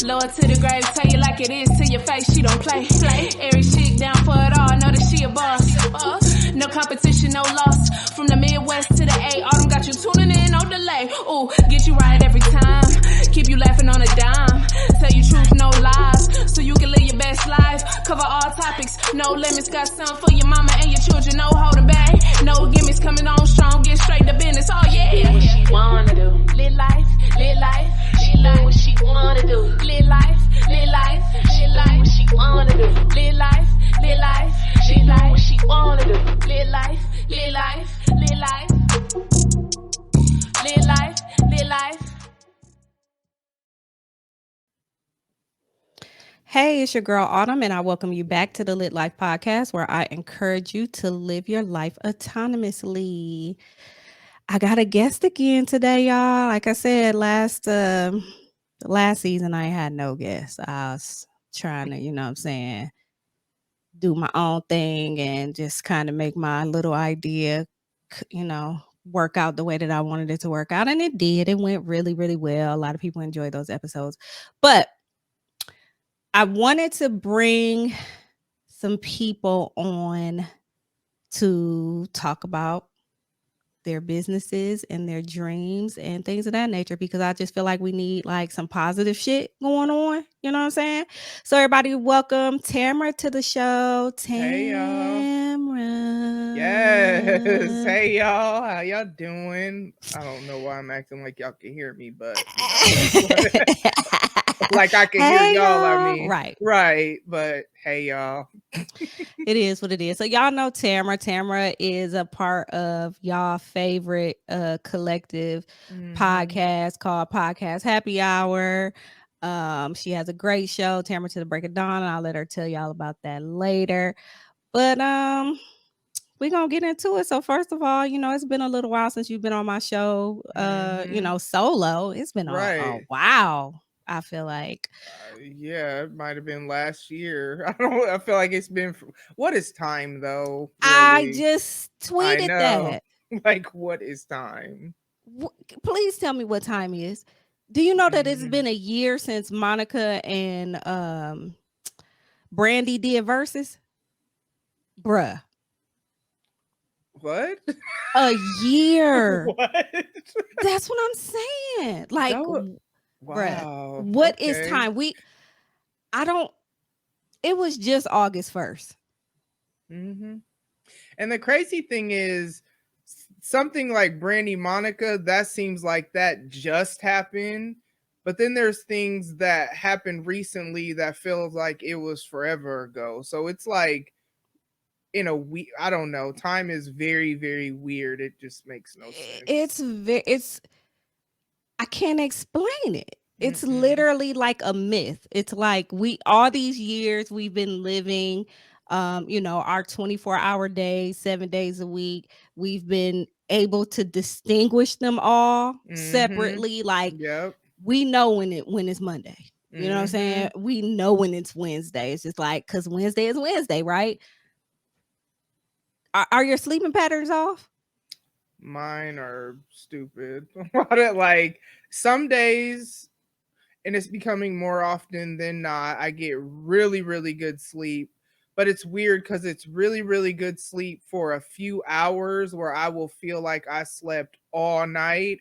Lower to the grave, tell you like it is to your face, she don't play. Every chick down for it all, know that she a boss. No competition, no loss. From the Midwest to the A, Autumn got you tuning in, no delay. Ooh, get you right every time. Keep you laughing on a dime. Tell you truth, no lies. So you can live your best life. Cover all topics, no limits. Got some for your mama and your children, no holding back. No gimmicks, coming on strong, get straight to business. Oh yeah. What she wanna do? Live life, live life. She live what she wanna do. Live life, live life, live life. What she wanna do. Live life, live life. She live what she wanna do. Live life, live life, live life. Live life, live life. Hey, it's your girl Autumn, and I welcome you back to the Lit Life Podcast, where I encourage you to live your life autonomously. I got a guest again today, y'all. Like I said, last season I had no guest. I was trying to, do my own thing and just kind of make my little idea, work out the way that I wanted it to work out. And it did. It went really, really well. A lot of people enjoyed those episodes. But I wanted to bring some people on to talk about their businesses and their dreams and things of that nature, because I just feel like we need like some positive shit going on. You know what I'm saying? So everybody, welcome Tamara to the show. Tamara. Hey, y'all. Yes. Hey, y'all. How y'all doing? I don't know why I'm acting like y'all can hear me, but like I can hear y'all. I mean, right. But hey, y'all. It is what it is. So y'all know Tamara. Tamara is a part of y'all favorite collective podcast called Podcast Happy Hour. She has a great show, Tamara to the Break of Dawn, and I'll let her tell y'all about that later. But we're gonna get into it. So first of all, it's been a little while since you've been on my show, solo. It's been a while. I feel like yeah, it might have been last year. I feel like it's been. What is time though? Really? I just tweeted that. Like, what is time? Please tell me what time is. Do you know that it's been a year since Monica and Brandy did verses? Bruh. What? A year. What? That's what I'm saying. Like, wow. Bruh, what is time? It was just August 1st. And the crazy thing is, something like Brandy Monica, that seems like that just happened. But then there's things that happened recently that feels like it was forever ago. So it's like, in a week, I don't know. Time is very, very weird. It just makes no sense. I can't explain it. It's literally like a myth. It's like all these years we've been living, our 24-hour days, 7 days a week. We've been able to distinguish them all separately. Like, we know when it's Monday. You know what I'm saying? We know when it's Wednesday. It's just like, because Wednesday is Wednesday, right? Are your sleeping patterns off? Mine are stupid. Like, some days, and it's becoming more often than not, I get really, really good sleep. But it's weird because it's really, really good sleep for a few hours where I will feel like I slept all night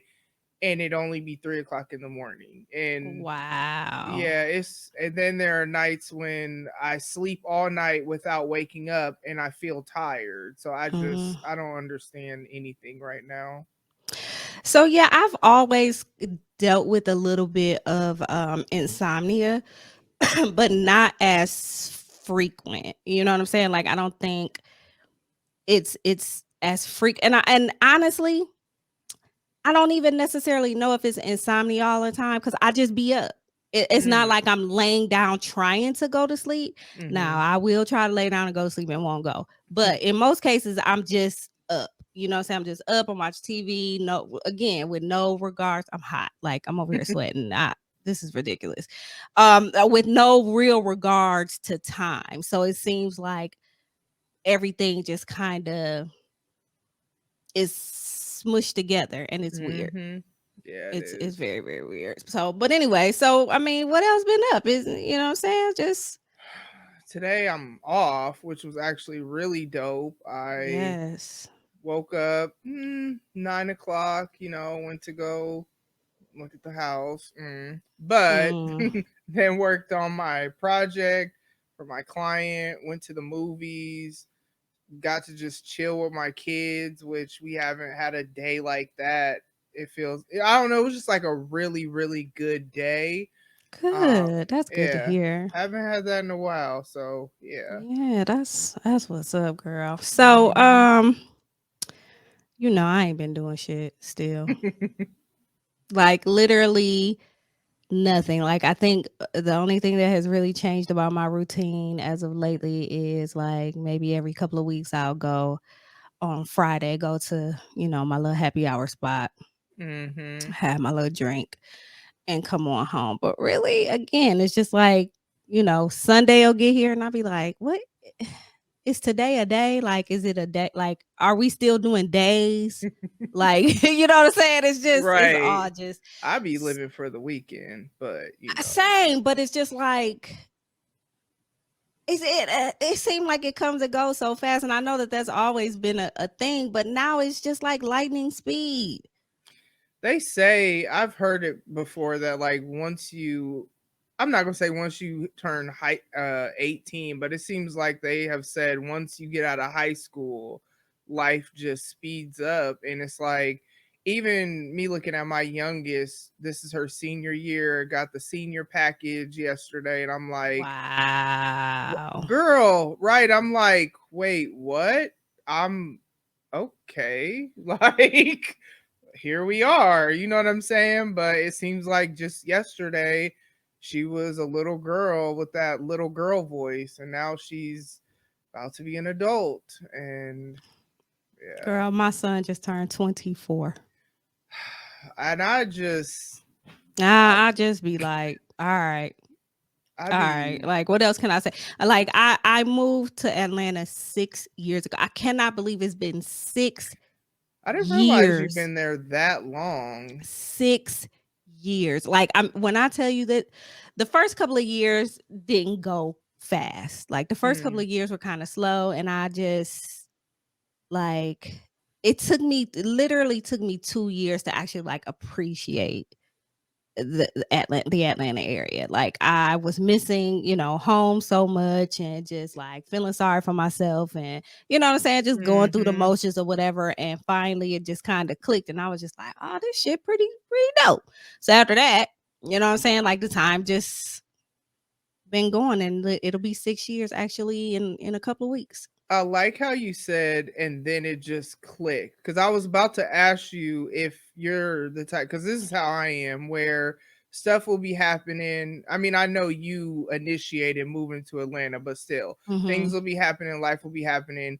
and it only be 3:00 in the morning. And wow. Yeah, and then there are nights when I sleep all night without waking up and I feel tired. So I don't understand anything right now. So yeah, I've always dealt with a little bit of insomnia, but not as frequent. You know what I'm saying? Like, I don't think it's as frequent. And honestly, I don't even necessarily know if it's insomnia all the time, because I just be up. It's not like I'm laying down trying to go to sleep. Now, I will try to lay down and go to sleep and won't go. But in most cases, I'm just up. You know what I'm saying? I'm just up. I'm watching TV. No, again, with no regards. I'm hot. Like, I'm over here sweating. This is ridiculous. With no real regards to time. So it seems like everything just kind of is smushed together, and it's weird. Yeah, it It's is. very, very weird. So, but anyway, so I mean, what else been up? Is you know what I'm saying? Just Today I'm off, which was actually really dope. I yes. woke up 9 o'clock. Went to go look at the house, but Mm. then worked on my project for my client. Went to the movies. Got to just chill with my kids, which we haven't had a day like that. It feels, I don't know, it was just like a really, really good day. Good. That's good to Yeah, hear. haven't had that in a while. So yeah. Yeah, that's what's up, girl. So, Mhm. I ain't been doing shit still. Like literally nothing. Like I think the only thing that has really changed about my routine as of lately is like maybe every couple of weeks I'll go on Friday, go to, my little happy hour spot, Mhm. have my little drink and come on home. But really, again, it's just like, Sunday will get here and I'll be like, what? Is today a day? Like, is it a day? Like, are we still doing days? Like, you know what I'm saying? It's Right. all just I be living for the weekend, but same, but it's just like, it seemed like it comes and goes so fast. And I know that that's always been a thing, but now it's just like lightning speed. they say, I've heard it before, that like I'm not gonna say once you turn 18, but it seems like they have said once you get out of high school, life just speeds up, and it's like even me looking at my youngest, this is her senior year, got the senior package yesterday, and I'm like, Wow. girl, right? I'm like, wait, what? I'm okay, like here we are. You know what I'm saying? But it seems like just yesterday she was a little girl with that little girl voice, and now she's about to be an adult. And yeah, Girl, my son just turned 24. and I just, I just be like, all right. I All right. be, Like, what else can I say? Like, I moved to Atlanta 6 years ago. I cannot believe it's been six I didn't realize you've years. been there that long. 6 years. Like, when I tell you that the first couple of years didn't go fast. Like, the first couple Mm, of years were kind of slow, and I just like it literally took me 2 years to actually like appreciate the Atlanta area. Like I was missing, home so much and just like feeling sorry for myself and you know what I'm saying, just going through the mm-hmm. motions or whatever. And finally it just kind of clicked and I was just like, oh, this shit pretty dope. So after that, you know what I'm saying? Like the time just been going and it'll be 6 years actually in a couple of weeks. I like how you said, and then it just clicked. Because I was about to ask you if you're the type, because this is how I am, where stuff will be happening. I mean, I know you initiated moving to Atlanta, but still, Mm-hmm. things will be happening, life will be happening,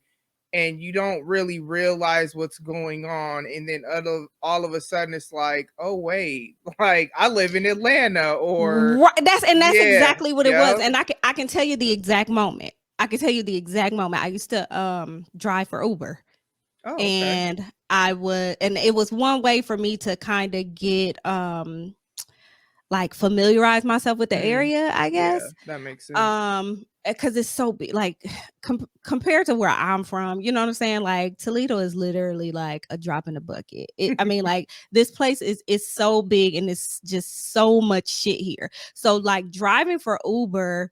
and you don't really realize what's going on. And then all of a sudden, it's like, oh, wait, like I live in Atlanta, or Right. That's yeah, exactly what it was. yep. And I can tell you the exact moment. I can tell you the exact moment. I used to drive for Uber. Oh, okay. And it was one way for me to kind of get like familiarize myself with the Mm, area, I yeah, guess. that makes sense. Because it's so big, like compared to where I'm from, you know what I'm saying? Like Toledo is literally like a drop in the bucket. I mean, like this place is so big and it's just so much shit here. So like driving for Uber,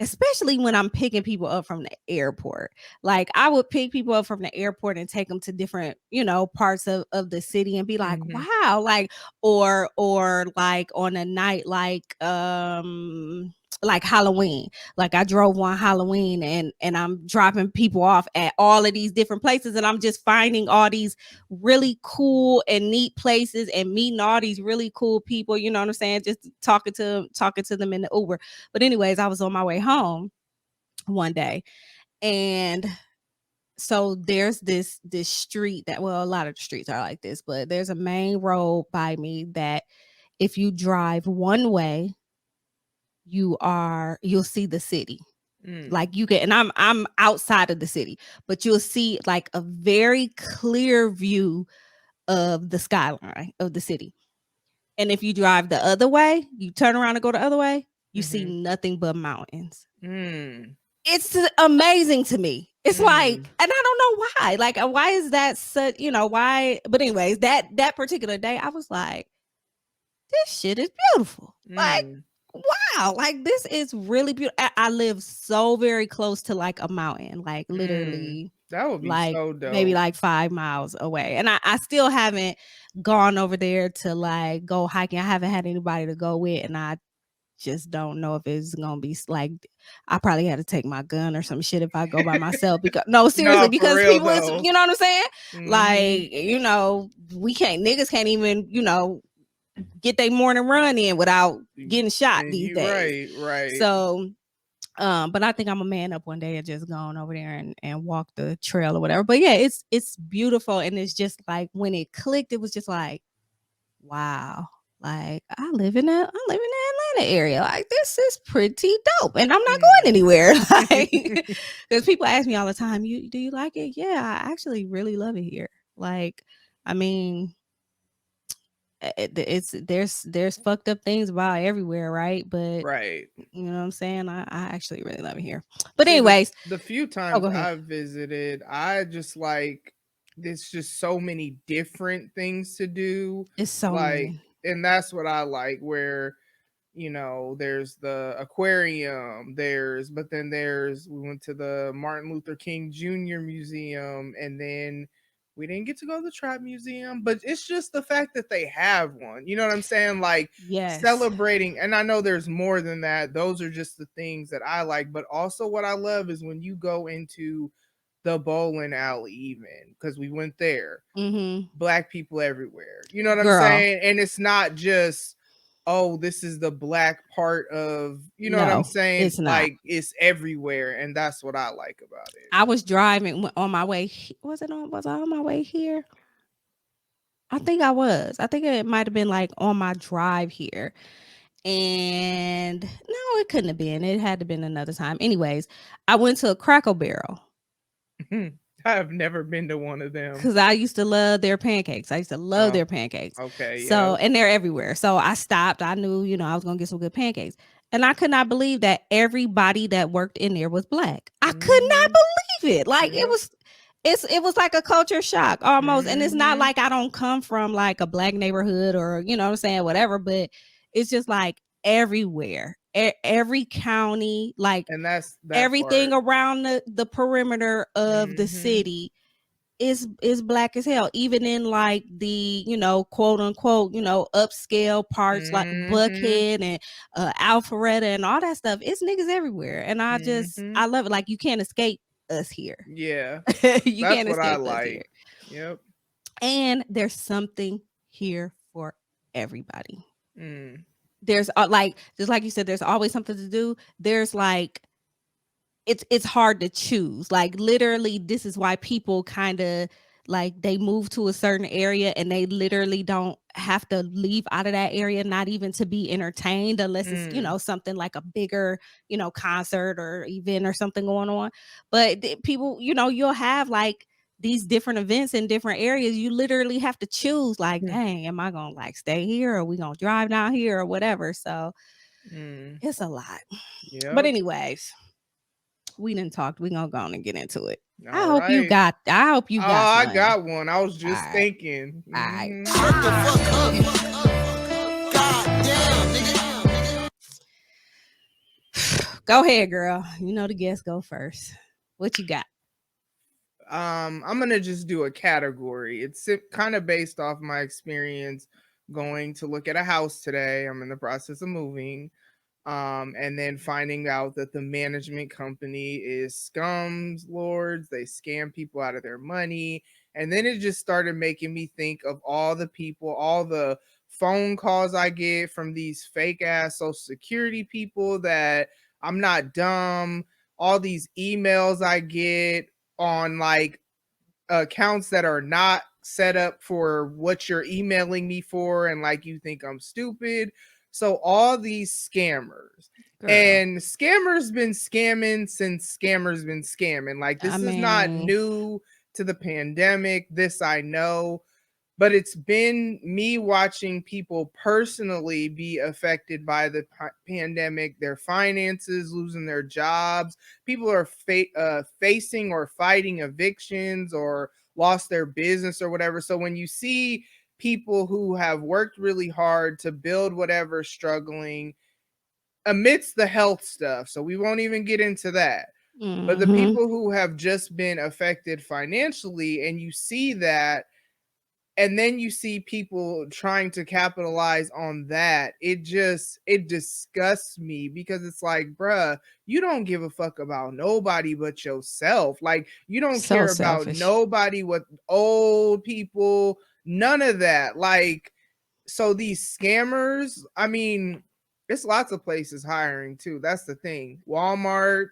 especially when I'm picking people up from the airport. Like I would pick people up from the airport and take them to different, parts of the city and be like, Hmm. wow, like or like on a night like Halloween. Like I drove on Halloween and I'm dropping people off at all of these different places and I'm just finding all these really cool and neat places and meeting all these really cool people, you know what I'm saying? Just talking to them in the Uber. But anyways, I was on my way home one day and so there's this street that, well, a lot of the streets are like this, but there's a main road by me that if you drive one way, you'll see the city. Mm. Like you can, and I'm outside of the city, but you'll see like a very clear view of the skyline of the city. And if you drive the other way, you turn around and go the other way, you see Mhm. nothing but mountains. Mm. It's amazing to me. It's like, Mm. and I don't know why. Like, why is that such, why? But anyways, that particular day, I was like, this shit is beautiful. Like, Mm. wow, like this is really beautiful. I live so very close to like a mountain, like Mm. literally That would be like so dope. maybe like 5 miles away. And I still haven't gone over there to like go hiking. I haven't had anybody to go with, and I just don't know if it's gonna be like I probably had to take my gun or some shit if I go by myself, because no, seriously, No, for because real people is, though. you know what I'm saying? Mhm. Like, niggas can't even, get their morning run in without getting shot And these you days. right. So but I think I'm a man up one day and just going over there and walk the trail or whatever. But yeah, it's beautiful, and it's just like when it clicked, it was just like, wow. Like I live in the Atlanta area. Like this is pretty dope, and I'm not going anywhere. Like, because people ask me all the time, do you like it? Yeah, I actually really love it here. Like, I mean, there's fucked up things about everywhere, right? But Right. you know what I'm saying? I actually really love it here. But See, anyways, the few go times ahead. I've visited, I just like there's just so many different things to do. It's so Like, many. and that's what I like, where there's the aquarium, but then we went to the Martin Luther King Jr. Museum, and then we didn't get to go to the Trap Museum, but it's just the fact that they have one. You know what I'm saying? Like, Yes. celebrating, and I know there's more than that. Those are just the things that I like, but also what I love is when you go into the bowling alley, even because we went there, Black people everywhere. You know what I'm saying? And it's not just, oh, this is the Black part of, you know what I'm No, saying? it's not. Like, it's everywhere, and that's what I like about it. I was driving on my way. Was I on my way here? I think I was. I think it might have been like on my drive here. And no, it couldn't have been. It had to have been another time. Anyways, I went to a Cracker Barrel I have never been to one of them. because I used to love their pancakes. I used to love their pancakes. Okay, So, yeah. and they're everywhere. So I stopped. I knew, I was gonna get some good pancakes. And I could not believe that everybody that worked in there was Black. I could not believe it. Like Yep. it was like a culture shock almost. And it's not Mhm. like I don't come from like a Black neighborhood or, you know what I'm saying, whatever, but it's just like everywhere. Every county, like And that's that everything part. around the perimeter of the city is Black as hell, even in like the quote unquote upscale parts like Buckhead and Alpharetta and all that stuff. It's niggas everywhere, and I love it. Like you can't escape us here. Yeah. You That's can't what I escape us here. like. Yep. And there's something here for everybody. Mm. There's like just like you said, there's always something to do. There's like it's hard to choose. Like literally, this is why people kind of like they move to a certain area and they literally don't have to leave out of that area, not even to be entertained, unless it's something like a bigger concert or event or something going on. But people, you'll have like these different events in different areas. You literally have to choose, like, dang, am I gonna like stay here, or we gonna drive down here or whatever? So it's a lot. But anyways, we didn't talk. We gonna go on and get into it. I hope you got I something. got one. I was just All right. thinking. All right. Go ahead, girl. You know the guests go first. What you got? I'm gonna just do a category. It's kind of based off my experience going to look at a house today. I'm in the process of moving. And then finding out that the management company is scums lords. They scam people out of their money. And then it just started making me think of all the people, all the phone calls I get from these fake ass social security people that I'm not dumb. All these emails I get on like accounts that are not set up for what you're emailing me for, and like you think I'm stupid. So all these scammers. Girl. And scammers been scamming since scammers been scamming. Like this is not new to the pandemic. This I know. but it's been me watching people personally be affected by the pandemic, their finances, losing their jobs. People are facing or fighting evictions or lost their business or whatever. So when you see people who have worked really hard to build whatever struggling amidst the health stuff, so we won't even get into that. But the people who have just been affected financially, and you see that, and then you see people trying to capitalize on that, it disgusts me, because it's like, bruh, you don't give a fuck about nobody but yourself. Like, you don't So care about selfish. nobody, with old people, none of that. Like, so these scammers, I mean, it's lots of places hiring too. That's the thing. Walmart,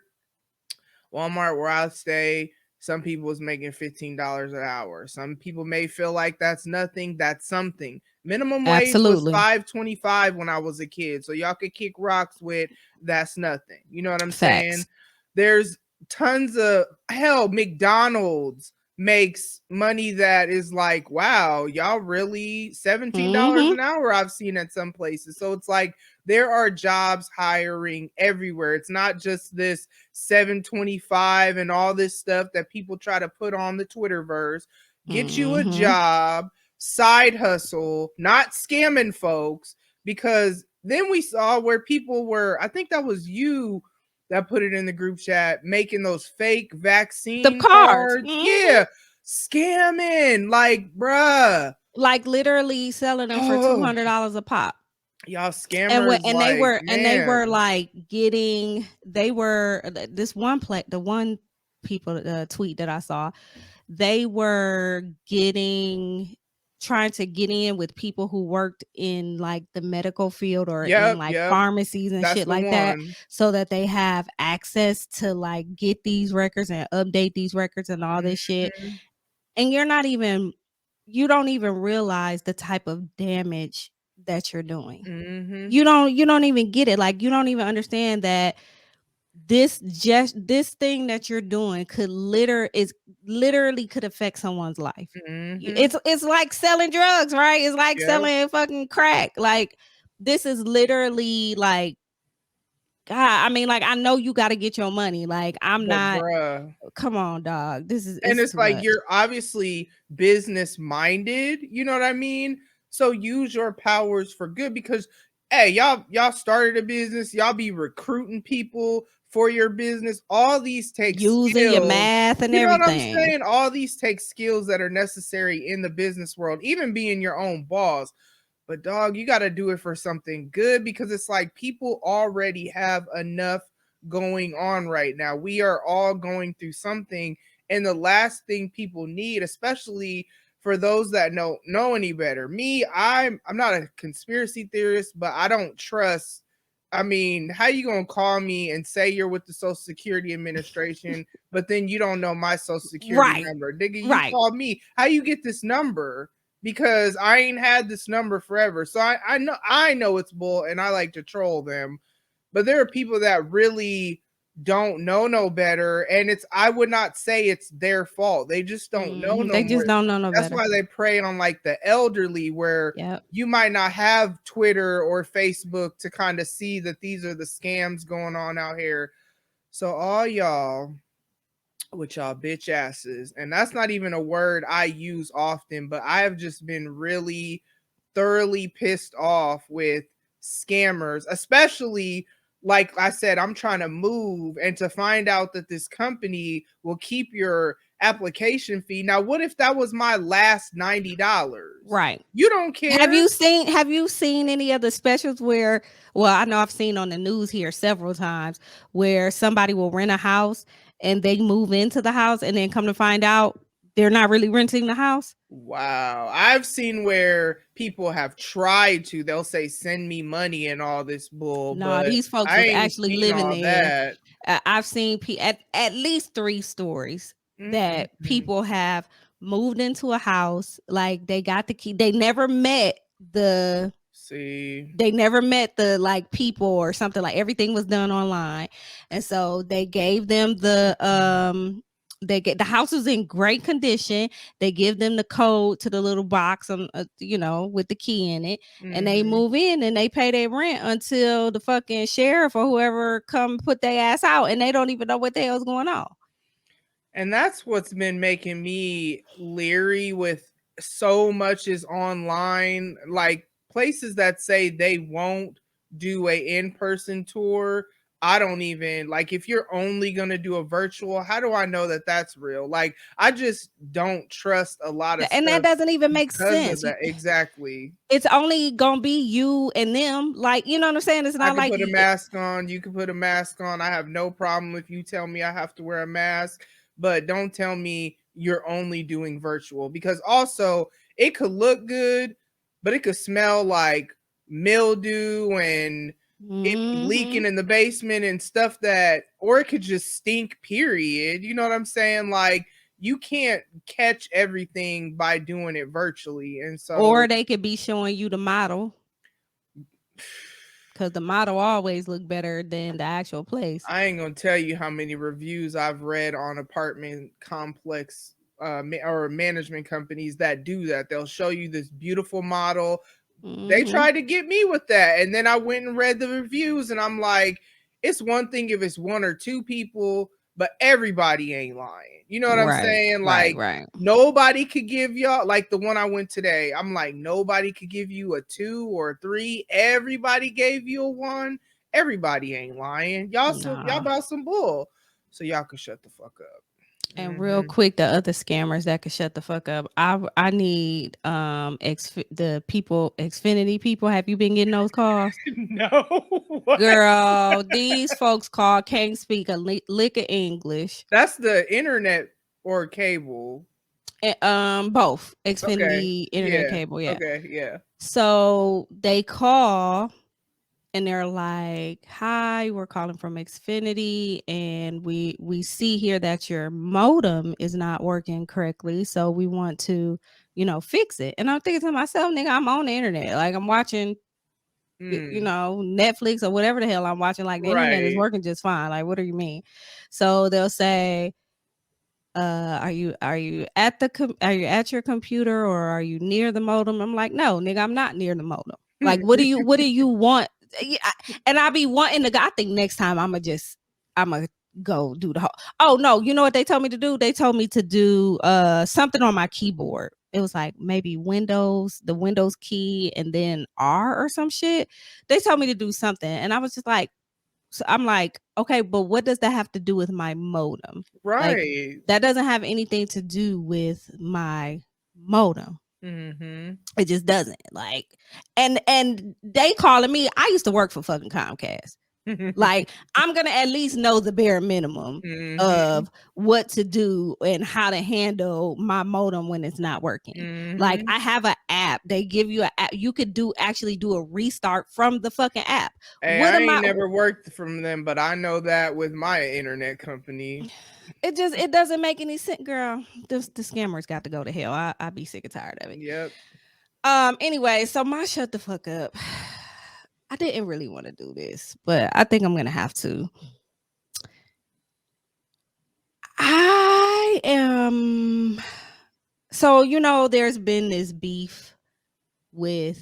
where I stay, some people is making $15 an hour. Some people may feel like that's nothing. That's something. Minimum wage was Absolutely. $5.25 when I was a kid. So y'all could kick rocks with, that's nothing. You know what I'm saying? Facts. There's tons of, hell, McDonald's makes money that is like, wow, y'all really $17 an hour I've seen at some places. So it's like, there are jobs hiring everywhere. It's not just this $7.25 and all this stuff that people try to put on the Twitterverse. Get you a job, side hustle, not scamming folks. Because then we saw where people were, I think that was you that put it in the group chat, making those fake vaccine cards. Yeah, scamming. Like, bruh. Like literally selling them for $200 a pop. Y'all scammers, and like, they were like getting, the one people tweet that I saw, they were trying to get in with people who worked in like the medical field or in like pharmacies and shit like that, so that they have access to like get these records and update these records and all this shit. And you don't even realize the type of damage that you're doing. You don't even get it. Like, you don't even understand that this thing that you're doing could literally could affect someone's life. It's like selling drugs, right? It's like selling fucking crack. Like, this is literally like, God, I mean, like, I know you got to get your money. Like, bruh. Come on, dog. And it's like, you're obviously business minded, you know what I mean? So use your powers for good, because hey, y'all started a business, y'all be recruiting people for your business. All these take using skills, your math and you know everything. what I'm saying? All these take skills that are necessary in the business world, even being your own boss. But dog, you got to do it for something good, because it's like, people already have enough going on right now. We are all going through something, and the last thing people need, especially for those that know any better. Me, I'm not a conspiracy theorist, but I don't trust. I mean, how you gonna call me and say you're with the Social Security Administration, but then you don't know my Social Security number? Nigga, you called me. How you get this number? Because I ain't had this number forever. So I know it's bull, and I like to troll them. But there are people that really don't know no better, and I would not say it's their fault. They just don't know no They more. just don't know no That's better. why they prey on like the elderly, where you might not have Twitter or Facebook to kind of see that these are the scams going on out here. So all y'all with y'all bitch asses, and that's not even a word I use often, but I have just been really thoroughly pissed off with scammers, especially, like I said, I'm trying to move, and to find out that this company will keep your application fee. Now, what if that was my last $90? Right. You don't care. Have you seen any of the specials where, well, I know I've seen on the news here several times, where somebody will rent a house and they move into the house and then come to find out they're not really renting the house? Wow. I've seen where people have tried to, they'll say, send me money and all this bull. No, but these folks I was ain't actually seen living all there. that. I've seen at least 3 stories that people have moved into a house, like they got the key. They never met the like people or something. Like, everything was done online, and so they gave them the They get the house is in great condition. They give them the code to the little box on, with the key in it, and they move in and they pay their rent until the fucking sheriff or whoever come put their ass out, and they don't even know what the hell's going on. And that's what's been making me leery with so much is online, like places that say they won't do a in-person tour. I don't even like, if you're only going to do a virtual, how do I know that that's real? Like, I just don't trust a lot of And that stuff doesn't even make because sense. of that. Exactly. It's only gonna be you and them. Like, you know what I'm saying? It's I not can like put a mask on. You can put a mask on. I have no problem if you tell me I have to wear a mask, but don't tell me you're only doing virtual, because also it could look good, but it could smell like mildew and it be leaking in the basement and stuff or it could just stink, period. You know what I'm saying? Like, you can't catch everything by doing it virtually. And so, or they could be showing you the model, because the model always look better than the actual place. I ain't gonna tell you how many reviews I've read on apartment complex or management companies that do that. They'll show you this beautiful model. They tried to get me with that, and then I went and read the reviews, and I'm like, it's one thing if it's one or two people, but everybody ain't lying. You know what I'm saying? Like, nobody could give y'all, like the one I went today, I'm like, nobody could give you a 2 or a 3. Everybody gave you a 1. Everybody ain't lying. Y'all about some bull. So y'all can shut the fuck up. And real quick, the other scammers that could shut the fuck up. I need the people, Xfinity people. Have you been getting those calls? No. What? Girl, these folks can't speak a lick of English. That's the internet or cable. Both Xfinity, internet, cable. Yeah. Okay. Yeah. So they call. And they're like, hi, we're calling from Xfinity, and we see here that your modem is not working correctly, so we want to, fix it. And I'm thinking to myself, nigga, I'm on the internet. Like, I'm watching, Netflix or whatever the hell I'm watching. Like, the internet is working just fine. Like, what do you mean? So they'll say, are you at your computer, or are you near the modem? I'm like, no, nigga, I'm not near the modem. Like, what do you want? And I be wanting to go. I think next time I'm gonna go do the whole. Oh no, you know what they told me to do? They told me to do something on my keyboard. It was like maybe the Windows key, and then R or some shit. They told me to do something, and I was just like, so I'm like, okay, but what does that have to do with my modem? Right. Like, that doesn't have anything to do with my modem. It just doesn't. Like, and they calling me. I used to work for fucking Comcast. Like, I'm gonna at least know the bare minimum of what to do and how to handle my modem when it's not working. Like, I have an app. They give you an app. You could actually do a restart from the fucking app. Hey, I ain't never worked from them, but I know that with my internet company. It doesn't make any sense, girl. The scammers got to go to hell. I be sick and tired of it. Yep. Anyway, so my shut the fuck up. I didn't really want to do this, but I think I'm gonna have to. I am. So, there's been this beef with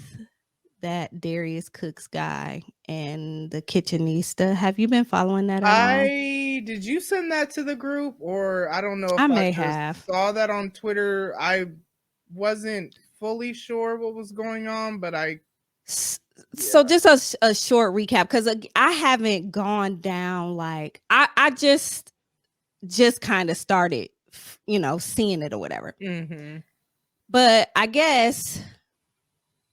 that Darius Cooks guy and the Kitchenista. Have you been following that at all? Did you send that to the group, or I don't know if I may have saw that on Twitter. I wasn't fully sure what was going on, but So just a short recap, because I haven't gone down, like, I just kind of started, seeing it or whatever. But I guess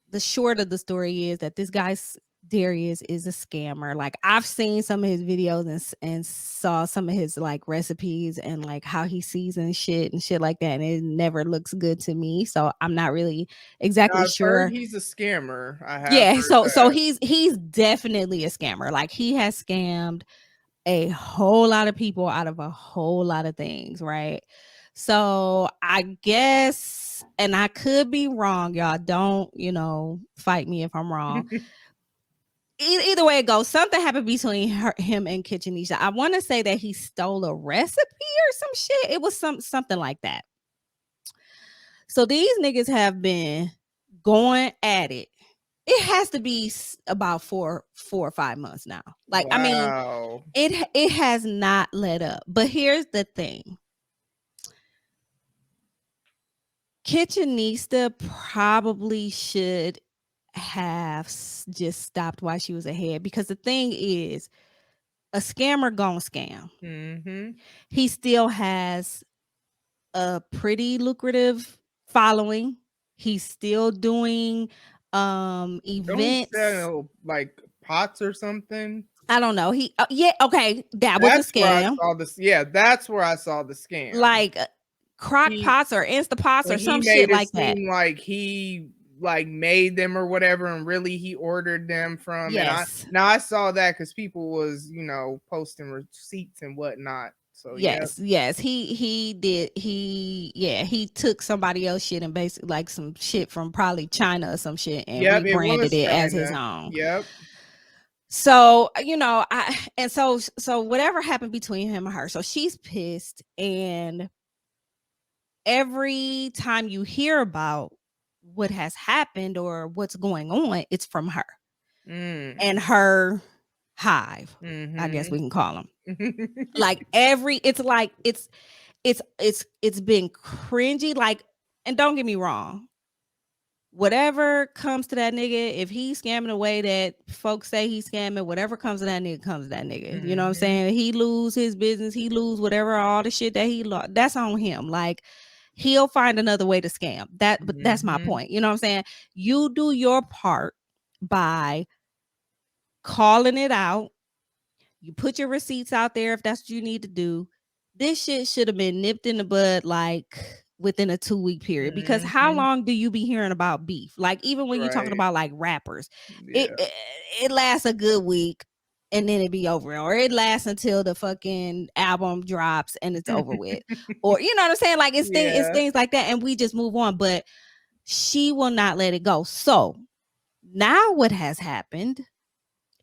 the short of the story is that this guy's Darius is a scammer. Like, I've seen some of his videos and saw some of his like recipes and like how he seasons shit and shit like that, and it never looks good to me. So I'm not really exactly sure. He's a scammer. So he's definitely a scammer. Like, he has scammed a whole lot of people out of a whole lot of things, right? So I guess, and I could be wrong, y'all. Don't, fight me if I'm wrong. either way it goes, something happened between him and Kitchenisha. I want to say that he stole a recipe or some shit. It was something like that. So these niggas have been going at it. It has to be about 4 or 5 months now. Like, wow. I mean, it has not let up. But here's the thing. Kitchenista probably should have just stopped while she was ahead, because the thing is, a scammer gonna scam. Mm-hmm. He still has a pretty lucrative following. He's still doing events. Don't like pots or something. I don't know. He yeah, okay, that was a scam. That's where I saw the scam. Like crock pots or Instapots or some shit like that. Like he like made them or whatever, and really he ordered them from. Yes. And I saw that because people was posting receipts and whatnot. So yes, he did. He took somebody else's shit and basically like some shit from probably China or some shit and rebranded it as his own. Yep. So so whatever happened between him and her, so she's pissed, and every time you hear about what has happened or what's going on, it's from her and her hive. I guess we can call them. Like it's been cringy. Like, and don't get me wrong, whatever comes to that nigga, if he's scamming the way that folks say he's scamming, whatever comes to that nigga comes to that nigga. You know what I'm saying? He lose his business, he lose whatever, all the shit that he lost, that's on him. Like, he'll find another way to scam. But that's my point. You know what I'm saying? You do your part by calling it out. You put your receipts out there if that's what you need to do. This shit should have been nipped in the bud like within a 2-week period, because how long do you be hearing about beef? Like, even when you're talking about like rappers, it lasts a good week and then it be over, or it lasts until the fucking album drops and it's over with, or you know what I'm saying? Like, it's things like that, and we just move on. But she will not let it go. So now what has happened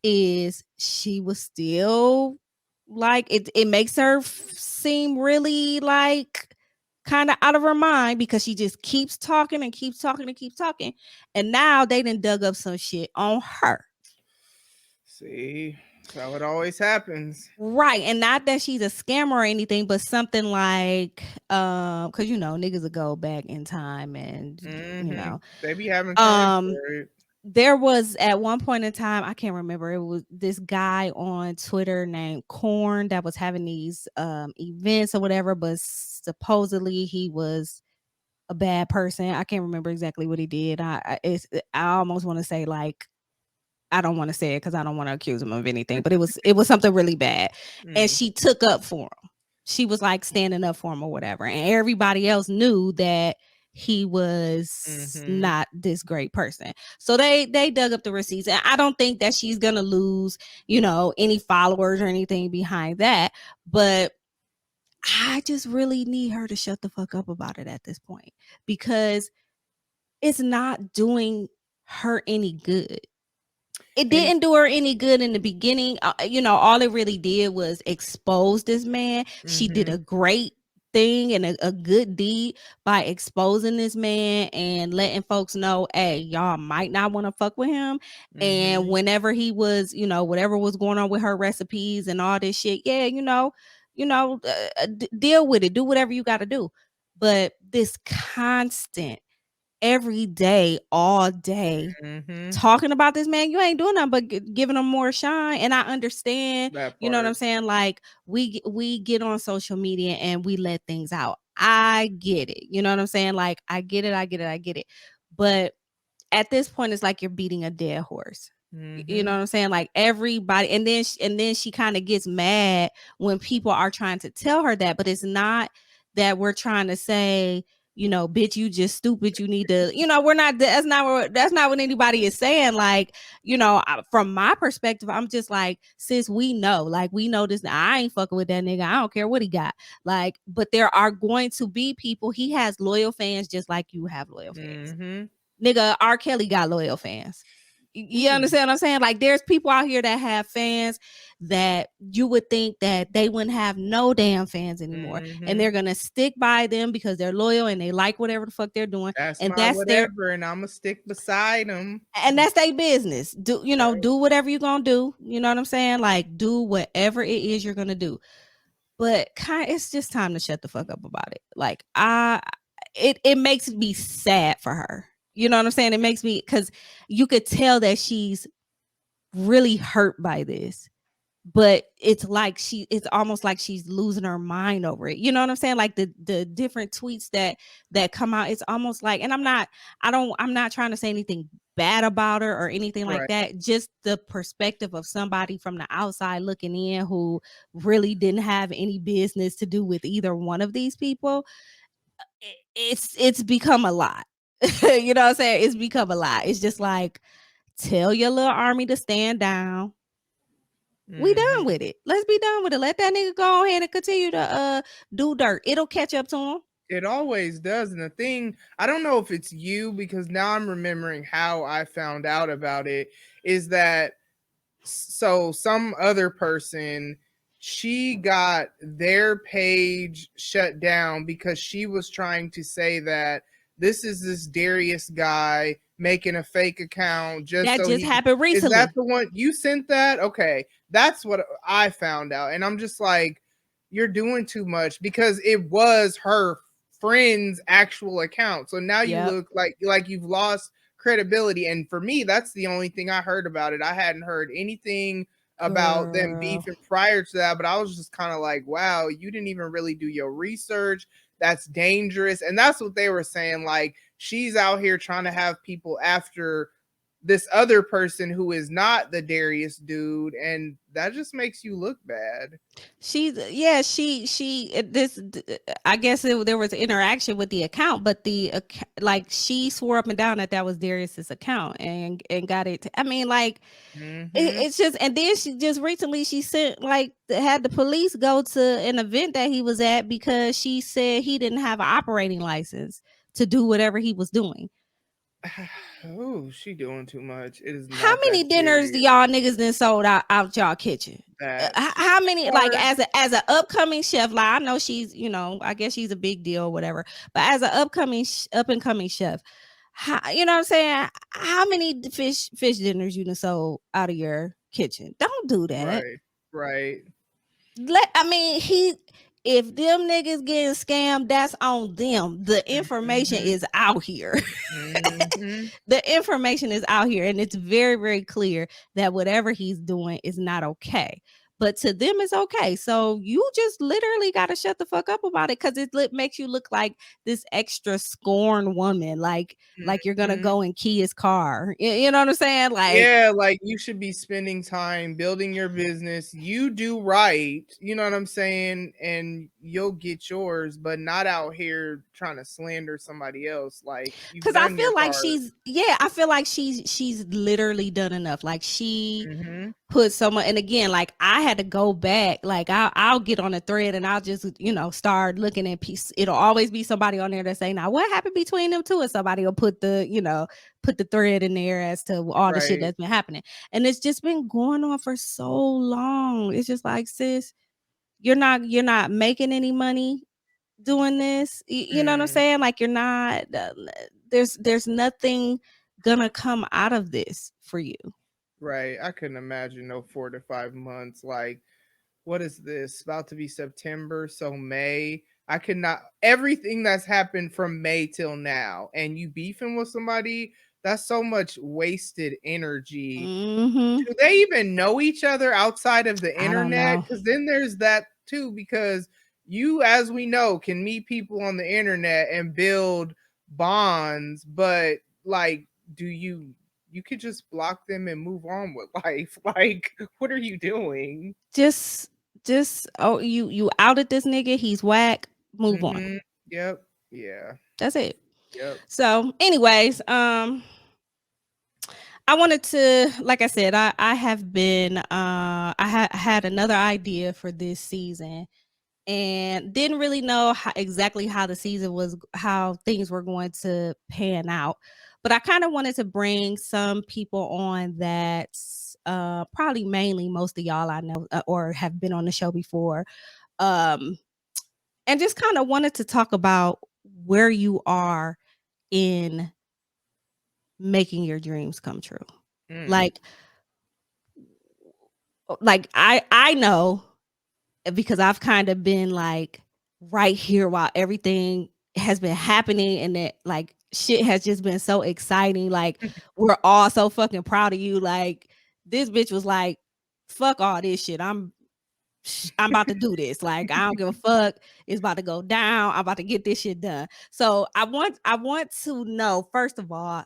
is she was still like, it makes her seem really like kind of out of her mind, because she just keeps talking and keeps talking and keeps talking, and now they done dug up some shit on her. See, that's how it always happens, right? And not that she's a scammer or anything, but something like because niggas will go back in time and they be having time for it. There was at one point in time, I can't remember, it was this guy on Twitter named Corn that was having these events or whatever, but supposedly he was a bad person. I can't remember exactly what he did. I almost want to say, like, I don't want to say it because I don't want to accuse him of anything, but it was something really bad. And she took up for him. She was like standing up for him or whatever, and everybody else knew that he was not this great person. So they dug up the receipts, and I don't think that she's gonna lose any followers or anything behind that, but I just really need her to shut the fuck up about it at this point, because it's not doing her any good. It didn't do her any good in the beginning. All it really did was expose this man. She did a great thing and a good deed by exposing this man and letting folks know, hey, y'all might not want to fuck with him. And whenever he was, whatever was going on with her recipes and all this shit, deal with it, do whatever you got to do. But this constant, every day, all day, talking about this man, you ain't doing nothing but giving him more shine. And I understand, you know what I'm saying? Like, we get on social media and we let things out. I get it. You know what I'm saying? Like, I get it. But at this point, it's like you're beating a dead horse. You know what I'm saying? Like, everybody, and then she kind of gets mad when people are trying to tell her that, but it's not that we're trying to say, bitch, you just stupid, you need to, we're not, that's not what anybody is saying. Like, from my perspective, I'm just like, sis, we know this. I ain't fucking with that nigga. I don't care what he got. Like, but there are going to be people, he has loyal fans just like you have loyal fans. Nigga, R. Kelly got loyal fans. You understand what I'm saying? Like, there's people out here that have fans that you would think that they wouldn't have no damn fans anymore, and they're gonna stick by them because they're loyal and they like whatever the fuck they're doing, That's and my that's their whatever, and I'm gonna stick beside them. and that's their business. Do do whatever you're gonna do. You know what I'm saying? Like, do whatever it is you're gonna do. But it's just time to shut the fuck up about it. Like, it makes me sad for her. You know what I'm saying? It makes me, because you could tell that she's really hurt by this, but it's almost like she's losing her mind over it. You know what I'm saying? Like, the different tweets that come out, it's almost like, and I'm not trying to say anything bad about her or anything like that. Just the perspective of somebody from the outside looking in who really didn't have any business to do with either one of these people. It's become a lot. You know what I'm saying? It's become a lot. It's just like, tell your little army to stand down. We done with it. Let's be done with it. Let that nigga go ahead and continue to do dirt. It'll catch up to him. It always does. And the thing, I don't know if it's you, because now I'm remembering how I found out about it, is that so some other person, she got their page shut down because she was trying to say that this is this Darius guy making a fake account that just happened recently. Is that the one you sent that? Okay, that's what I found out, and I'm just like, you're doing too much, because it was her friend's actual account. So now you look like you've lost credibility. And for me, that's the only thing I heard about it. I hadn't heard anything about them beefing prior to that, but I was just kind of like, wow, you didn't even really do your research. That's dangerous. And that's what they were saying. Like, she's out here trying to have people after this other person who is not the Darius dude, and that just makes you look bad. She I guess there was interaction with the account, but she swore up and down that was Darius's account and got it. I mean, like, it's just, and then she just recently she sent, like, had the police go to an event that he was at because she said he didn't have an operating license to do whatever he was doing. Oh, she doing too much. It is not. How many dinners do y'all niggas then sold out y'all kitchen? How many, like, as an upcoming chef? Like, I know she's, I guess she's a big deal or whatever, but as an up and coming chef, you know what I'm saying? How many fish dinners you done sold out of your kitchen? Don't do that. Right. If them niggas getting scammed, that's on them. The information is out here. The information is out here, and it's very, very clear that whatever he's doing is not okay. But to them, it's okay. So you just literally got to shut the fuck up about it, because it makes you look like this extra scorned woman, like you're gonna go and key his car. You know what I'm saying? Like, yeah, like, you should be spending time building your business. You do right, you know what I'm saying, and you'll get yours, but not out here trying to slander somebody else. Like, because I feel like she's literally done enough. Like, she put someone, and again, like, I had to go back. Like, I'll get on a thread and I'll just start looking at piece. It'll always be somebody on there that say, now what happened between them two, and somebody will put the thread in there as to all the shit that's been happening, and it's just been going on for so long. It's just like, sis, you're not making any money doing this. You know what I'm saying? Like, you're not. There's nothing gonna come out of this for you. Right. I couldn't imagine no 4 to 5 months. Like, what is this? About to be September, so May. I could not. Everything that's happened from May till now, and you beefing with somebody, that's so much wasted energy. Do they even know each other outside of the internet? Because then there's that too, because you, as we know, can meet people on the internet and build bonds, but, like, you could just block them and move on with life. Like, what are you doing? Just you outed this nigga, he's whack, move on. Yep. Yeah, that's it. Yep. So anyways, I wanted to, like I said, I have been I had another idea for this season, and didn't really know exactly how the season was, how things were going to pan out. But I kind of wanted to bring some people on that's probably mainly most of y'all I know or have been on the show before. Um, and just kind of wanted to talk about where you are in making your dreams come true. Mm. Like I know because I've kind of been like right here while everything has been happening and that like shit has just been so exciting. Like we're all so fucking proud of you. Like this bitch was like, fuck all this shit. I'm about to do this. Like I don't give a fuck. It's about to go down. I'm about to get this shit done. So I want to know first of all,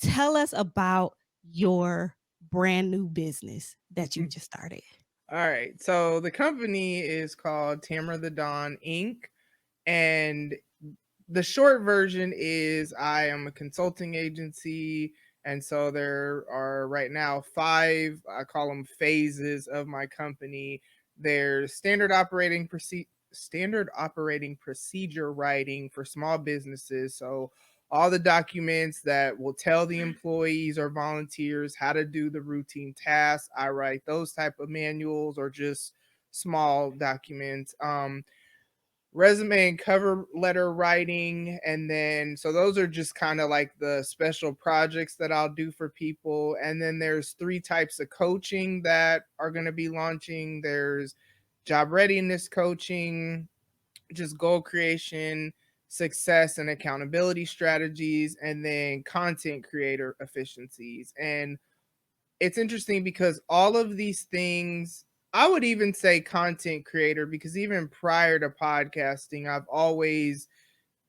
tell us about your brand new business that you just started. All right. So the company is called Tamara the Dawn Inc. And the short version is I am a consulting agency. And so there are right now 5, I call them phases of my company. There's standard operating procedure writing for small businesses. So all the documents that will tell the employees or volunteers how to do the routine tasks. I write those type of manuals or just small documents. Resume and cover letter writing, and then so those are just kind of like the special projects that I'll do for people. And then there's 3 types of coaching that are going to be launching. There's job readiness coaching, just goal creation, success and accountability strategies, and then content creator efficiencies. And it's interesting because all of these things, I would even say content creator, because even prior to podcasting, I've always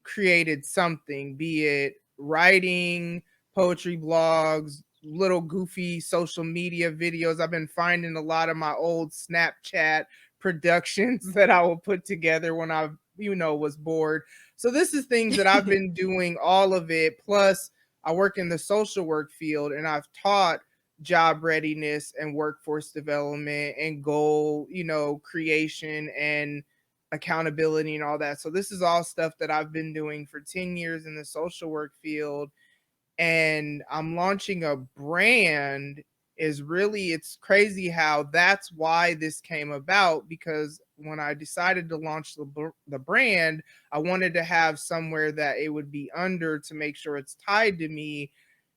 created something, be it writing, poetry blogs, little goofy social media videos. I've been finding a lot of my old Snapchat productions that I will put together when I, was bored. So this is things that I've been doing, all of it. Plus, I work in the social work field and I've taught job readiness and workforce development and goal, creation and accountability and all that. So this is all stuff that I've been doing for 10 years in the social work field. And I'm launching a brand. It's crazy how that's why this came about, because when I decided to launch the brand, I wanted to have somewhere that it would be under to make sure it's tied to me.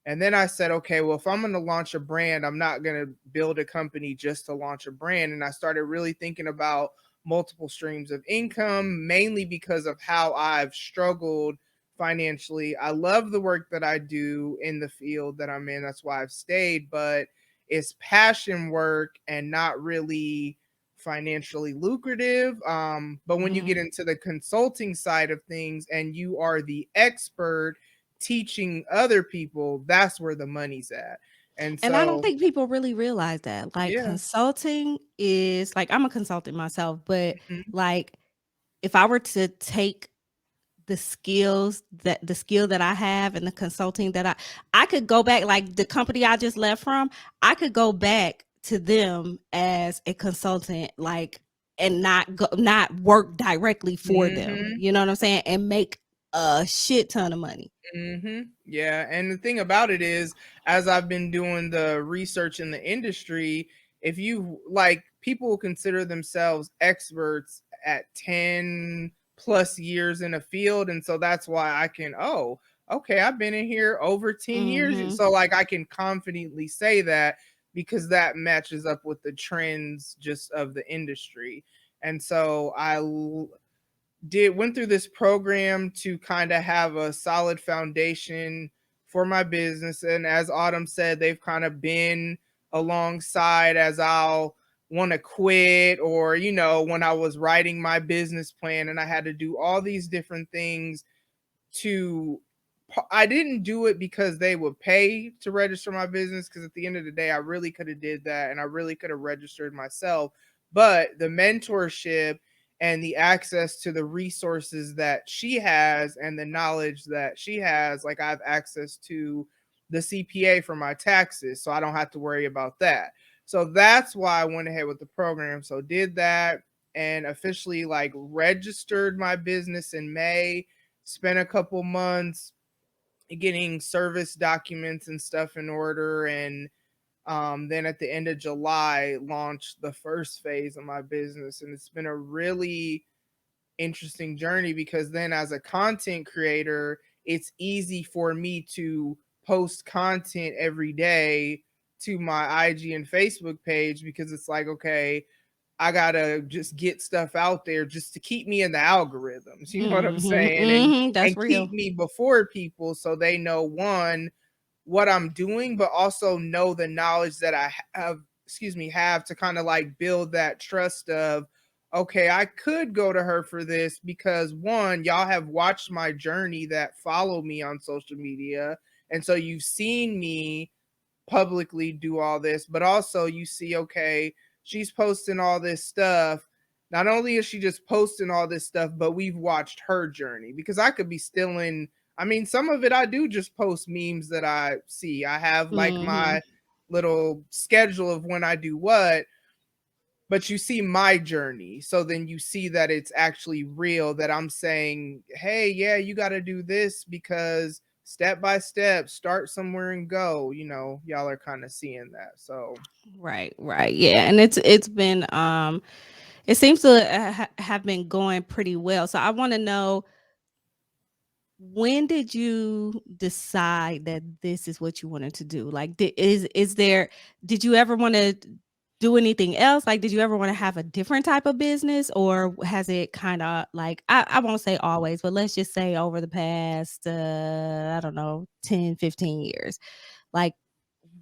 And then I said, okay, well, if I'm going to launch a brand, I'm not going to build a company just to launch a brand. And I started really thinking about multiple streams of income, mainly because of how I've struggled financially. I love the work that I do in the field that I'm in. That's why I've stayed, but it's passion work and not really financially lucrative. But when you get into the consulting side of things and you are the expert teaching other people, that's where the money's at. And I don't So, think people really realize that. Like yeah. consulting is like I'm a consultant myself, but Mhm. like if I were to take the skill that I have and the consulting that I could go back, like the company I just left from, I could go back to them as a consultant, like and not work directly for them. Mhm. You know what I'm saying? And make a shit ton of money. Yeah, and the thing about it is, as I've been doing the research in the industry, if you like, people consider themselves experts at 10 plus years in a field, and so that's why I can, oh, okay, I've been in here over 10 years. Mhm. So like I can confidently say that because that matches up with the trends just of the industry. And so went through this program to kind of have a solid foundation for my business. And as Autumn said, they've kind of been alongside as I'll want to quit, or when I was writing my business plan and I had to do all these different things to I didn't do it because they would pay to register my business, because at the end of the day I really could have did that and I really could have registered myself. But the mentorship and the access to the resources that she has and the knowledge that she has, like I have access to the CPA for my taxes, so I don't have to worry about that. So that's why I went ahead with the program. So did that and officially like registered my business in May, spent a couple months getting service documents and stuff in order, and then at the end of July launched the first phase of my business. And it's been a really interesting journey, because then as a content creator, it's easy for me to post content every day to my IG and Facebook page, because it's like, okay, I gotta just get stuff out there just to keep me in the algorithms. You know what I'm saying? That's And keep real. me before people, so they know, one, what I'm doing, but also know the knowledge that I have, have to kind of like build that trust of, okay, I could go to her for this, because one, y'all have watched my journey that follow me on social media. And so you've seen me publicly do all this, but also you see, okay, she's posting all this stuff. Not only is she just posting all this stuff, but we've watched her journey, because I could be still in. I mean, some of it I do just post memes that I see. I have like Mm-hmm. my little schedule of when I do what, but you see my journey. So then you see that it's actually real, that I'm saying, hey, yeah, you got to do this, because step by step, start somewhere and go. Y'all are kind of seeing that. So Right, right. Yeah. And it's been it seems to have been going pretty well. So I want to know, when did you decide that this is what you wanted to do? Like, is there, did you ever want to do anything else? Like, did you ever want to have a different type of business, or has it kind of like, I won't say always, but let's just say over the past, I don't know, 10, 15 years, like,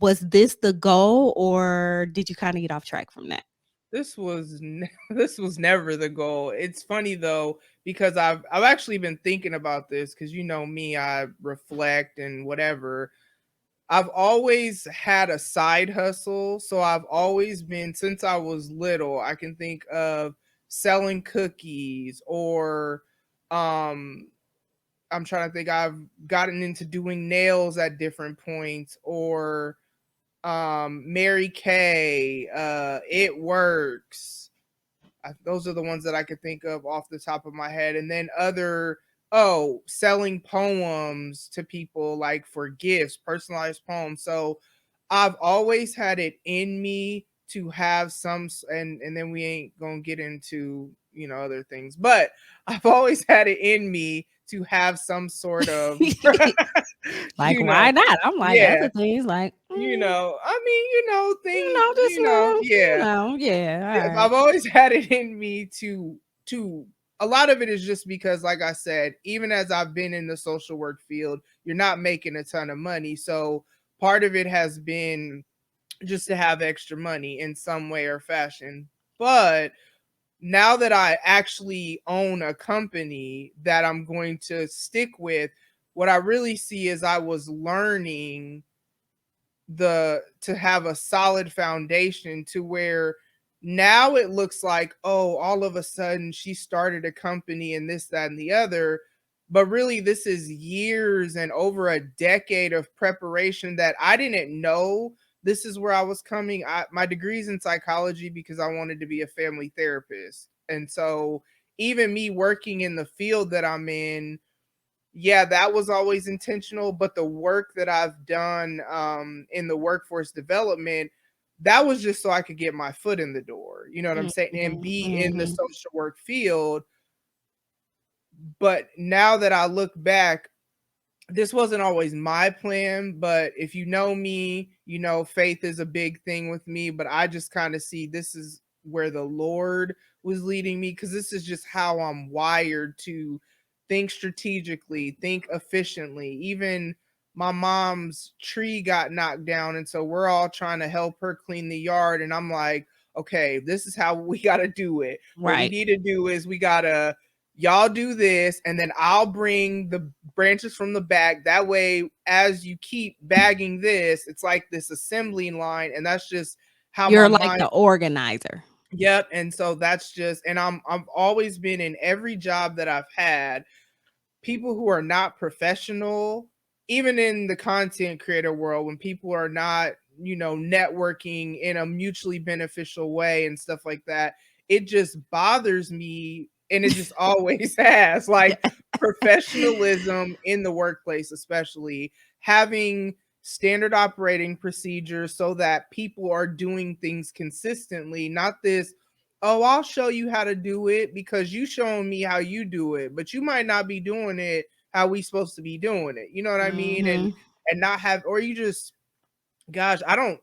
was this the goal, or did you kind of get off track from that? this was never the goal. It's funny though, because I've actually been thinking about this, because you know me, I reflect and whatever. I've always had a side hustle. So I've always been, since I was little, I can think of selling cookies, or um I'm trying to think, I've gotten into doing nails at different points, or Mary Kay, It Works. Those are the ones that I could think of off the top of my head. And then selling poems to people, like for gifts, personalized poems. So I've always had it in me to have some, and then we ain't gonna get into other things, but I've always had it in me to have some sort of Like, you know why not? I'm like, yeah, other things like, I mean, things, just little, yeah. yeah, all right. I've always had it in me to a lot of it is just because, like I said, even as I've been in the social work field, you're not making a ton of money. So part of it has been just to have extra money in some way or fashion. But now that I actually own a company that I'm going to stick with, what I really see is I was learning to have a solid foundation, to where now it looks like, oh, all of a sudden she started a company and this, that, and the other. But really, this is years and over a decade of preparation that I didn't know this is where I was coming. My degree's in psychology because I wanted to be a family therapist. And so even me working in the field that I'm in, yeah, that was always intentional. But the work that I've done in the workforce development, that was just so I could get my foot in the door. You know what I'm saying? And Mhm, be in the mhm. social work field. But now that I look back, this wasn't always my plan. But if you know me, faith is a big thing with me. But I just kind of see this is where the Lord was leading me, because this is just how I'm wired to think strategically, think efficiently. Even my mom's tree got knocked down, and so we're all trying to help her clean the yard. And I'm like, okay, this is how we got to do it. What we Right. need to do is we got to, y'all do this, and then I'll bring the branches from the back. That way, as you keep bagging this, it's like this assembly line. And that's just how my You're like mind. the organizer. Yep. And so that's just, and I've always been, in every job that I've had, people who are not professional, even in the content creator world, when people are not, networking in a mutually beneficial way and stuff like that, it just bothers me. And it just always has. Yeah. Like, professionalism in the workplace, especially having standard operating procedures so that people are doing things consistently, not this, oh, I'll show you how to do it because you showing me how you do it, but you might not be doing it how we supposed to be doing it. You know what I mean? And not have, or you just, gosh, I don't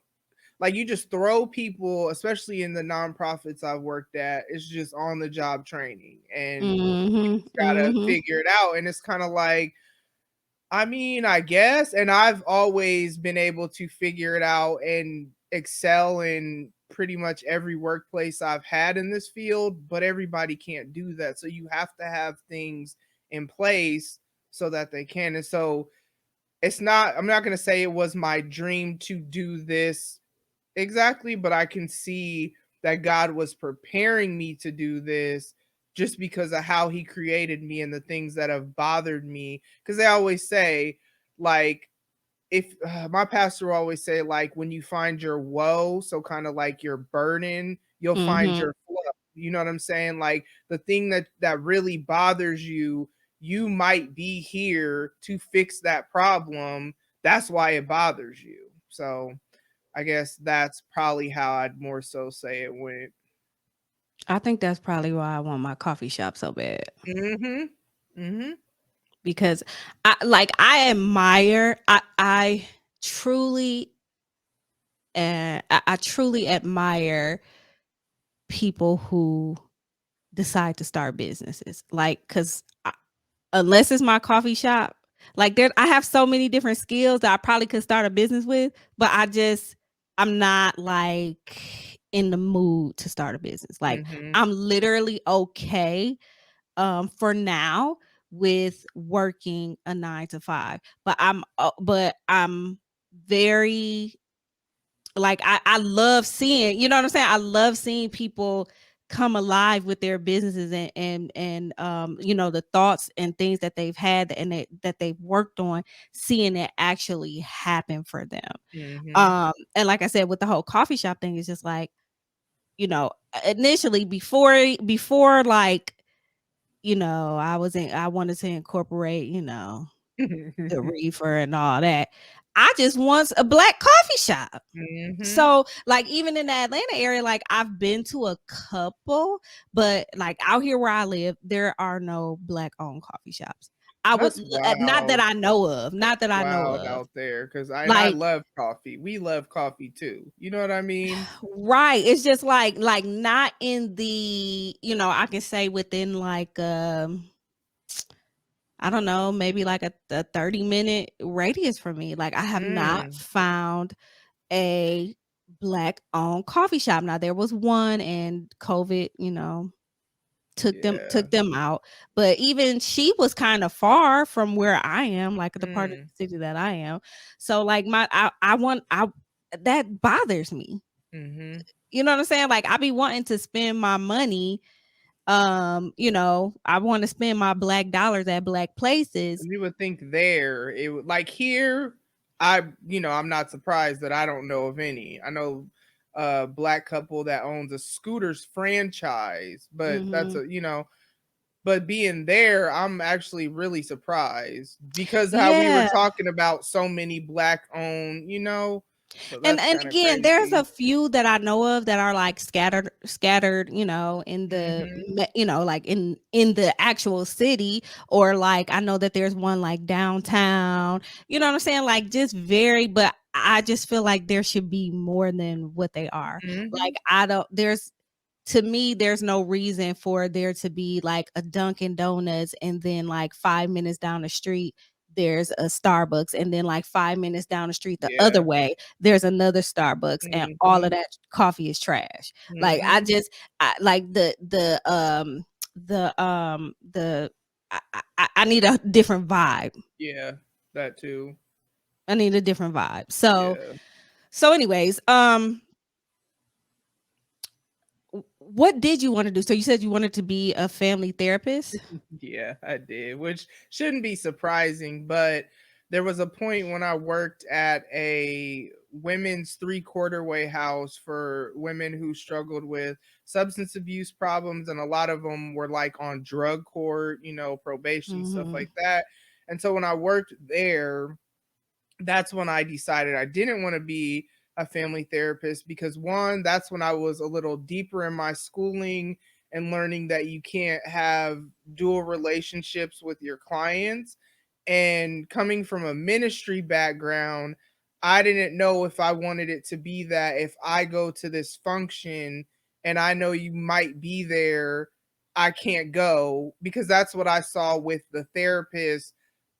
like, you just throw people, especially in the nonprofits I've worked at, it's just on the job training and you just gotta figure it out. And it's kind of like, I mean, I guess, and I've always been able to figure it out and excel in pretty much every workplace I've had in this field, but everybody can't do that. So you have to have things in place so that they can. And so it's not, I'm not going to say it was my dream to do this exactly, but I can see that God was preparing me to do this just because of how he created me and the things that have bothered me. Because they always say, like, if my pastor will always say, like, when you find your woe, so kind of like your burden, you'll find your flow. You know what I'm saying? Like the thing that really bothers you, you might be here to fix that problem. That's why it bothers you. So I guess that's probably how I'd more so say it went. I think that's probably why I want my coffee shop so bad. Because I admire, I truly I truly admire people who decide to start businesses. Like, cause unless it's my coffee shop, like there, I have so many different skills that I probably could start a business with, but I'm not like in the mood to start a business. Like I'm literally okay for now with working a 9 to 5, but I'm very, like I love seeing, you know what I'm saying? I love seeing people come alive with their businesses and you know, the thoughts and things that they've had and that they've worked on, seeing it actually happen for them. And like I said, with the whole coffee shop thing, it's just like, you know, initially before like, you know, I wanted to incorporate, you know, the reefer and all that. I just want a black coffee shop. So like even in the Atlanta area, like I've been to a couple, but like out here where I live, there are no black owned coffee shops. That's Not that wild. I know of, not that I know Wild of. out there, because I Like, love coffee. We love coffee too. You know what I mean? right. It's just like not in the, you know, I can say within like I don't know, maybe like a 30-minute radius from me. Like I have not found a black owned coffee shop. Now there was one and COVID, you know, took them out. But even she was kind of far from where I am, like the part of the city that I am. So like I that bothers me. You know what I'm saying? Like I be wanting to spend my money. You know, I want to spend my black dollars at black places. You would think there it would, like here, I'm not surprised that I don't know of any. I know a black couple that owns a scooters franchise, but that's but being there, I'm actually really surprised because how we were Yeah. talking about so many black owned, so And that's kind of again, there's crazy. a few that I know of that are like scattered, you know, in the you know, like in the actual city, or like I know that there's one like downtown, you know what I'm saying? Like just very, but I just feel like there should be more than what they are. Like to me, there's no reason for there to be like a Dunkin' Donuts and then like 5 minutes down the street there's a Starbucks, and then like 5 minutes down the street the other way there's another Starbucks, and all of that coffee is trash. Like I like I need a different vibe. Yeah, that too. I need a different vibe. Yeah. So anyways, what did you want to do? So you said you wanted to be a family therapist? Yeah, I did, which shouldn't be surprising, but there was a point when I worked at a women's 3/4 way house for women who struggled with substance abuse problems, and a lot of them were like on drug court, probation, stuff Mm-hmm. like that. And so when I worked there, that's when I decided I didn't want to be a family therapist, because one, that's when I was a little deeper in my schooling and learning that you can't have dual relationships with your clients. And coming from a ministry background, I didn't know if I wanted it to be that if I go to this function and I know you might be there, I can't go, because that's what I saw with the therapist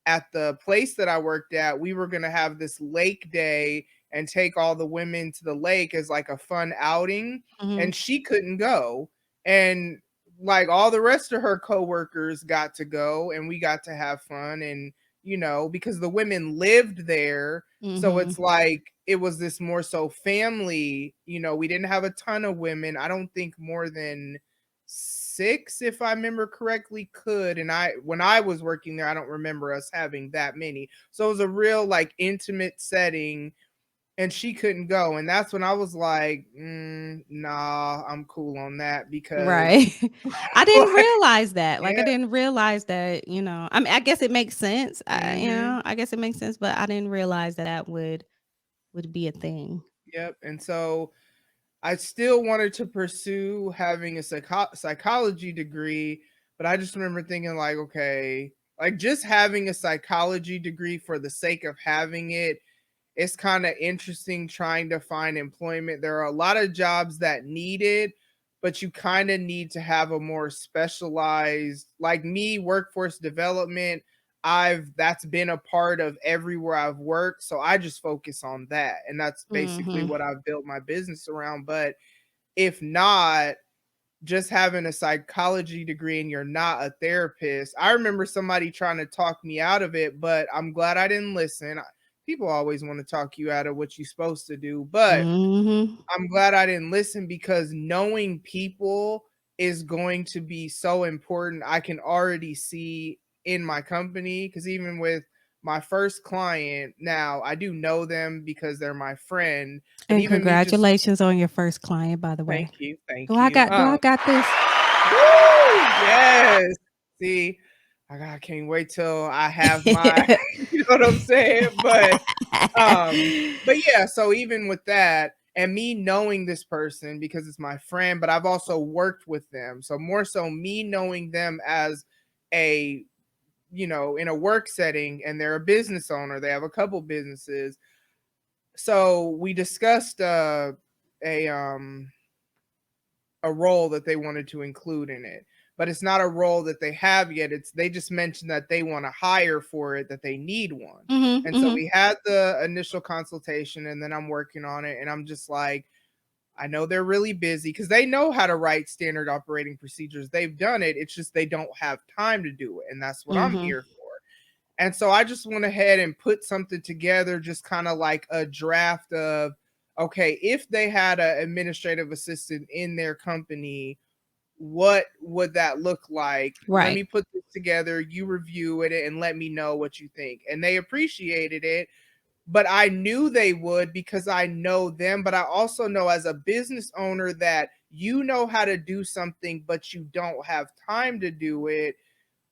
at the place that I worked at. We were going to have this lake day and take all the women to the lake as like a fun outing, Mm-hmm. and she couldn't go. And like all the rest of her coworkers got to go, and we got to have fun. And because the women lived there, so Mm-hmm. it's like it was this more so family. We didn't have a ton of women. I don't think more than 6, if I remember correctly, could. And when I was working there, I don't remember us having that many. So it was a real like intimate setting, and she couldn't go. And that's when I was like, nah, I'm cool on that, because Right. I didn't like, realize that. Like, I yeah. didn't realize that, I mean, I guess it makes sense. Hmm. I guess it makes sense, but I didn't realize that would be a thing. Yep. And so I still wanted to pursue having a psychology degree, but I just remember thinking like, okay, like just having a psychology degree for the sake of having it, it's kind of interesting trying to find employment. There are a lot of jobs that need it, but you kind of need to have a more specialized, like me, workforce development. That's been a part of everywhere I've worked. So I just focus on that. And that's basically Mm-hmm. what I've built my business around. But if not, just having a psychology degree and you're not a therapist. I remember somebody trying to talk me out of it, but I'm glad I didn't listen. People always want to talk you out of what you're supposed to do, but Mm-hmm. I'm glad I didn't listen, because knowing people is going to be so important. I can already see in my company, because even with my first client now, I do know them because they're my friend, but And even me just congratulations on your first client, by the way. thank you, Do thank I you. got do I got this? Woo! Yes. See, I can't wait till I have my, you know what I'm saying? But yeah, so even with that, and me knowing this person because it's my friend, but I've also worked with them. So more so me knowing them as a, in a work setting, and they're a business owner, they have a couple businesses. So we discussed a um a role that they wanted to include in it, but it's not a role that they have yet. It's they just mentioned that they want to hire for it, that they need one. Mm-hmm. And so Mm-hmm. we had the initial consultation, and then I'm working on it, and I'm just like, I know they're really busy, because they know how to write standard operating procedures. They've done it. It's just they don't have time to do it, and that's what I'm Mm-hmm. here for. And so I just went ahead and put something together, just kind of like a draft of, okay, if they had an administrative assistant in their company, what would that look like? Let Right. me put this together. You review it and let me know what you think. And they appreciated it, but I knew they would, because I know them. But I also know as a business owner that you know how to do something, but you don't have time to do it.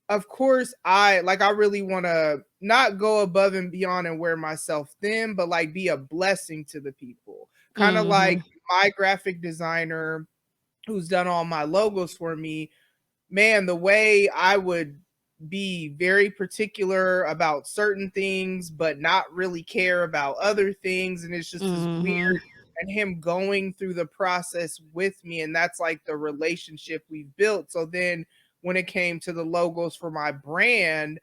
Of course, I really want to not go above and beyond and wear myself thin, but like be a blessing to the people. Kind of Mm-hmm. like my graphic designer who's done all my logos for me, man, the way I would be very particular about certain things, but not really care about other things. And it's just this weird, Mm-hmm. and him going through the process with me. And that's like the relationship we've built. So then when it came to the logos for my brand,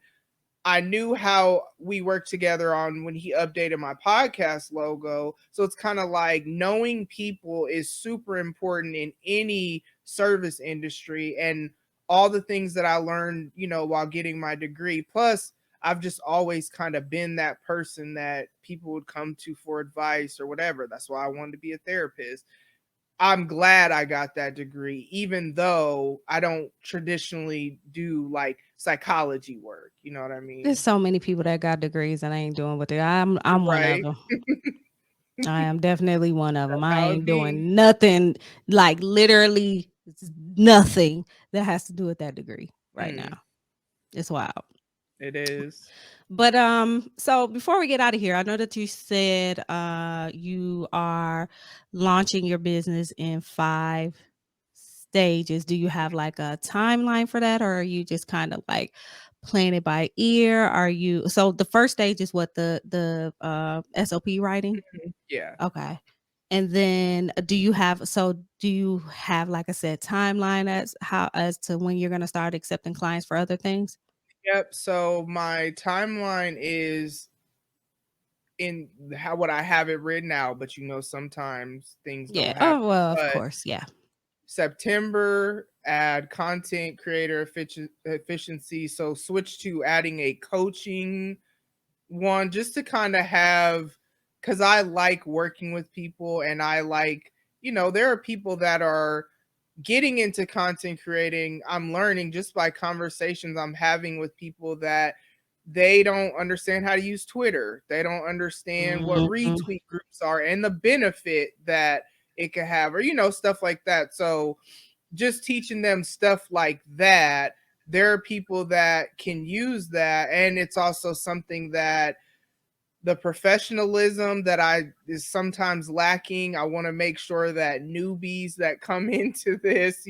I knew how we worked together on when he updated my podcast logo. So it's kind of like knowing people is super important in any service industry, and all the things that I learned, while getting my degree. Plus, I've just always kind of been that person that people would come to for advice or whatever. That's why I wanted to be a therapist. I'm glad I got that degree, even though I don't traditionally do like psychology work. You know what I There's mean? so many people that got degrees and ain't doing what they. I'm one of Right. them. I am definitely one of them. That's I how it ain't be. doing nothing, like literally nothing that has to do with that degree right Mm, now. It's wild. it is. But so before we get out of here, I know that you said you are launching your business in 5 stages. Do you have like a timeline for that, or are you just kind of like playing it by ear? Are you, so the first stage is what, the SOP writing? Yeah. Okay. And then do you have like a set timeline as to when you're going to start accepting clients for other things? Yep. So my timeline is in how what I have it written out, but sometimes things Yeah. don't happen. Oh, well, of But course. Yeah. September, add content creator efficiency. So switch to adding a coaching one just to kind of have, because I like working with people and I like, there are people that are getting into content creating. I'm learning just by conversations I'm having with people that they don't understand how to use Twitter. They don't understand what Mhm. retweet groups are and the benefit that it could have, or, stuff like that. So just teaching them stuff like that. There are people that can use that. And it's also something that the professionalism that I is sometimes lacking. I want to make sure that newbies that come into this,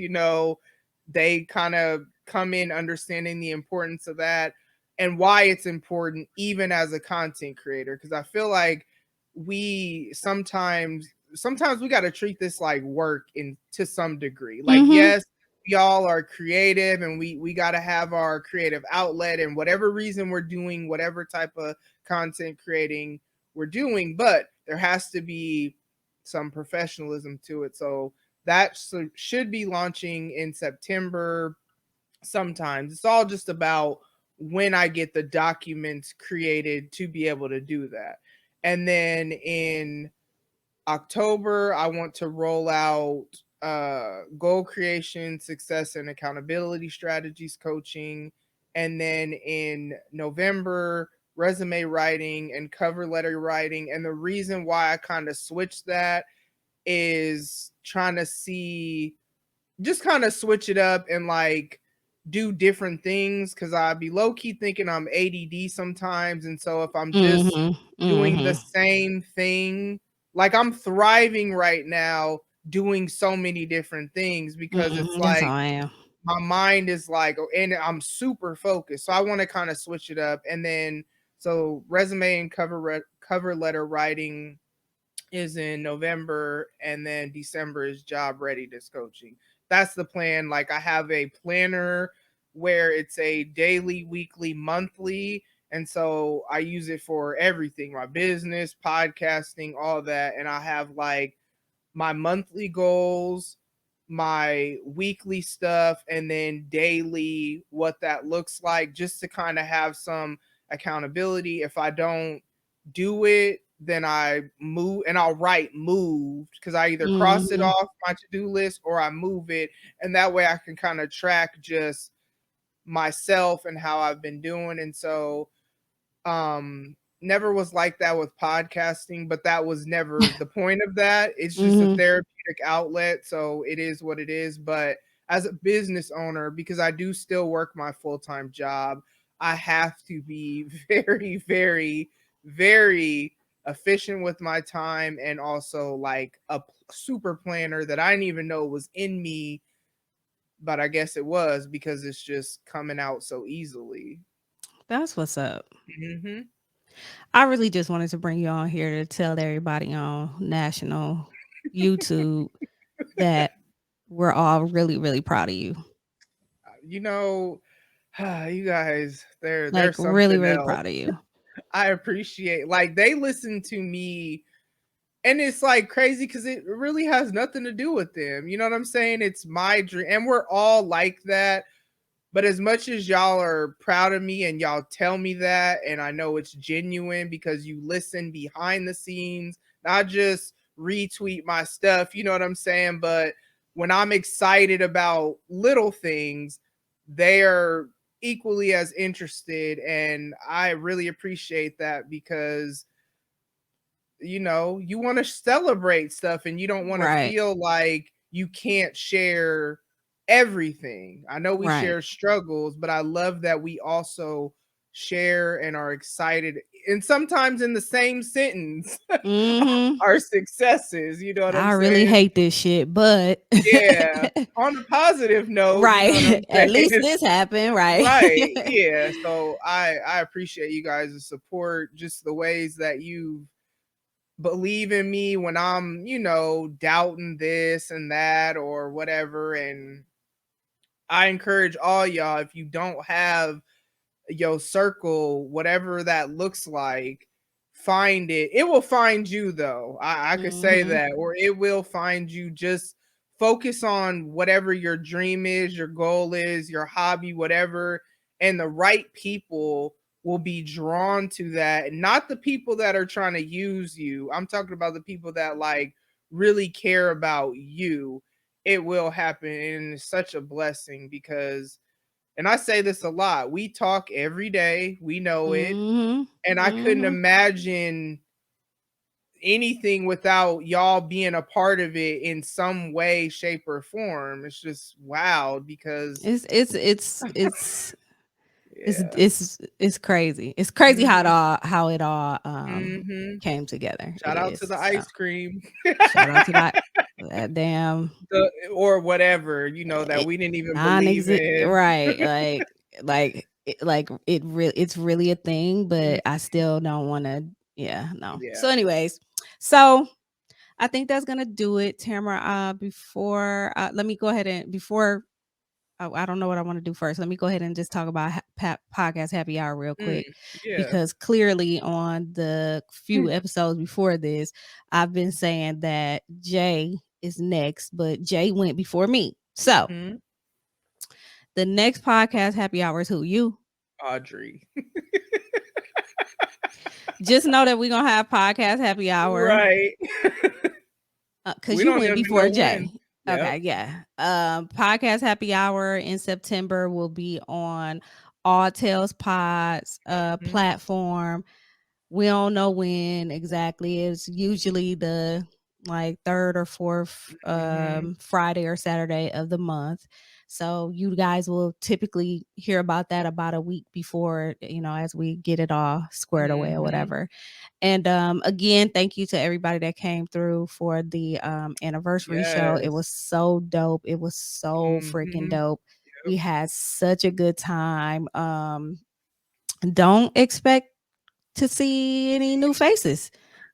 they kind of come in understanding the importance of that and why it's important even as a content creator, because I feel like we sometimes we got to treat this like work in to some degree. Like, Mhm. yes, we all are creative and we got to have our creative outlet and whatever reason we're doing whatever type of content creating we're doing, but there has to be some professionalism to it. So that should be launching in September. Sometimes it's all just about when I get the documents created to be able to do that. And then in October, I want to roll out goal creation, success, and accountability strategies coaching. And then in November, resume writing and cover letter writing. And the reason why I kind of switched that is trying to see, just kind of switch it up and like do different things, because I'd be low key thinking I'm ADD sometimes. And so if I'm just Mhm. doing the Mhm. same thing, like I'm thriving right now doing so many different things because it's Mhm. That's how like I am. my mind is like, and I'm super focused. So I want to kind of switch it up. And then, so resume and cover letter writing is in November, and then December is job readiness coaching. That's the plan. Like I have a planner where it's a daily, weekly, monthly, and so I use it for everything, my business, podcasting, all that. And I have like my monthly goals, my weekly stuff, and then daily what that looks like, just to kind of have some accountability. If I don't do it, then I move, and I'll write moved, because I either cross it Mhm. off my to-do list or I move it. And that way I can kind of track just myself and how I've been doing. And so never was like that with podcasting, but that was never the point of that. It's just a Mhm. therapeutic outlet, so it is what it is. But as a business owner, because I do still work my full-time job, I have to be very, very, very efficient with my time, and also like a super planner that I didn't even know was in me, but I guess it was because it's just coming out so easily. That's what's up. Hmm. I really just wanted to bring you on here to tell everybody on national YouTube that we're all really, really proud of you. you know, you guys, Like there's really, something really else. proud of you. I appreciate, like, they listen to me, and it's like crazy because it really has nothing to do with them. You know what I'm saying? It's my dream, and we're all like that. But as much as y'all are proud of me and y'all tell me that, and I know it's genuine because you listen behind the scenes, not just retweet my stuff, you know what I'm saying? But when I'm excited about little things, they're equally as interested. And I really appreciate that because you want to celebrate stuff and you don't want to Right. feel like you can't share everything. I know we Right. share struggles, but I love that we also share and are excited, and sometimes in the same sentence, Mm-hmm. our successes. You know what I'm I really saying? hate this shit, but Yeah. On a positive note, you know what right. I'm At least saying? this happened, right? Right. Yeah. So I appreciate you guys' support, just the ways that you believe in me when I'm, doubting this and that or whatever. And I encourage all y'all, if you don't have your circle, whatever that looks like, find it. It will find you though. I could say Mm-hmm. that, or it will find you. Just focus on whatever your dream is, your goal is, your hobby, whatever, and the right people will be drawn to that. Not the people that are trying to use you. I'm talking about the people that like really care about you. It will happen, and it's such a blessing because, and I say this a lot, we talk every day, we know it, Mm-hmm. and I couldn't Mm-hmm. imagine anything without y'all being a part of it in some way, shape, or form. It's just wild because yeah. It's crazy. It's crazy how Mhm. it all Mhm. came together. It Shout out to is. the So ice cream. shout out to that damn Or whatever, that eh, we didn't even believe non-exist, in. right? It's really a thing, Mhm. but I still don't want to. Yeah, no. Yeah. So, anyways, so I think that's gonna do it, Tamara. Before let me go ahead and before I don't know what I want to do first. Let me go ahead and just talk about podcast happy hour real Mm, quick, yeah. because clearly on the few episodes before this, I've been saying that Jay is next, but Jay went before me. So Mhm. the next podcast happy hour is who? You. Audrey. Just know that we're gonna have podcast happy hour Right. because We you don't went even before know when. Jay. Yep. Okay, yeah. Podcast happy hour in September will be on All Tales Pods Mhm. platform. We don't know when exactly. It's usually the like third or fourth Mhm. Friday or Saturday of the month. So you guys will typically hear about that about a week before, as we get it all squared away or Mhm. whatever. And again, thank you to everybody that came through for the anniversary show. It was Yes. so dope. It was so freaking Mhm. dope. Yep. We had such a good time. Don't expect to see any new faces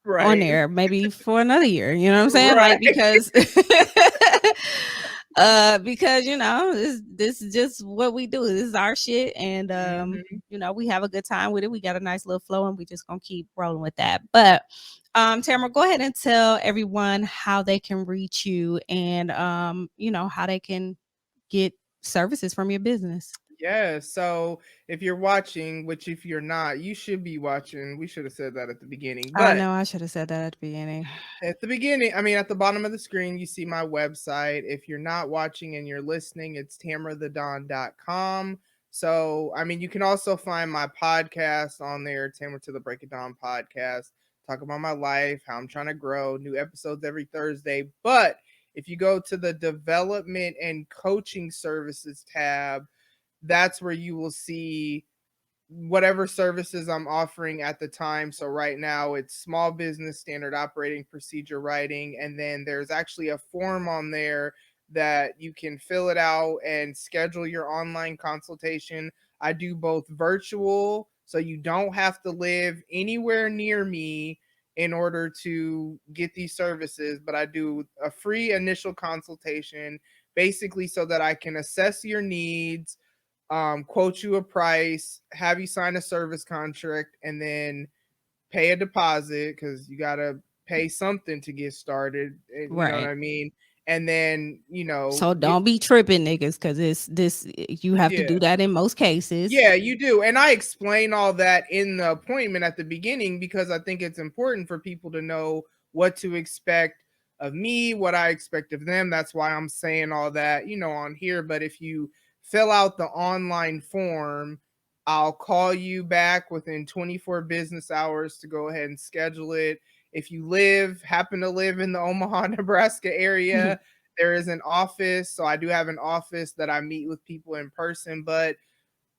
on Right. there, maybe for another year. You know what I'm saying? Right. Like, because because this is just what we do. This is our shit, and Mhm. we have a good time with it. We got a nice little flow, and we just gonna keep rolling with that. But Tamara, go ahead and tell everyone how they can reach you, and how they can get services from your business. Yeah. So if you're watching, which if you're not, you should be watching. We should have said that at the beginning. I But know I should have said that at the beginning. at the beginning, I mean, at the bottom of the screen, you see my website. If you're not watching and you're listening, it's tamarathedawn.com. So, I mean, you can also find my podcast on there, Tamara to the Break It Dawn podcast. Talk about my life, how I'm trying to grow, new episodes every Thursday. But if you go to the development and coaching services tab, that's where you will see whatever services I'm offering at the time. So right now it's small business standard operating procedure writing, and then there's actually a form on there that you can fill it out and schedule your online consultation. I do both virtual, so you don't have to live anywhere near me in order to get these services, but I do a free initial consultation basically so that I can assess your needs, quote you a price, have you sign a service contract, and then pay a deposit because you gotta pay something to get started. You know what Right. I mean? And then So get, don't be tripping, niggas, because it's this. You have to yeah. do that in most cases. Yeah, you do. And I explain all that in the appointment at the beginning because I think it's important for people to know what to expect of me, what I expect of them. That's why I'm saying all that, on here. But if you fill out the online form, I'll call you back within 24 business hours to go ahead and schedule it. if you happen to live in the Omaha, Nebraska area, there is an office. So I do have an office that I meet with people in person. But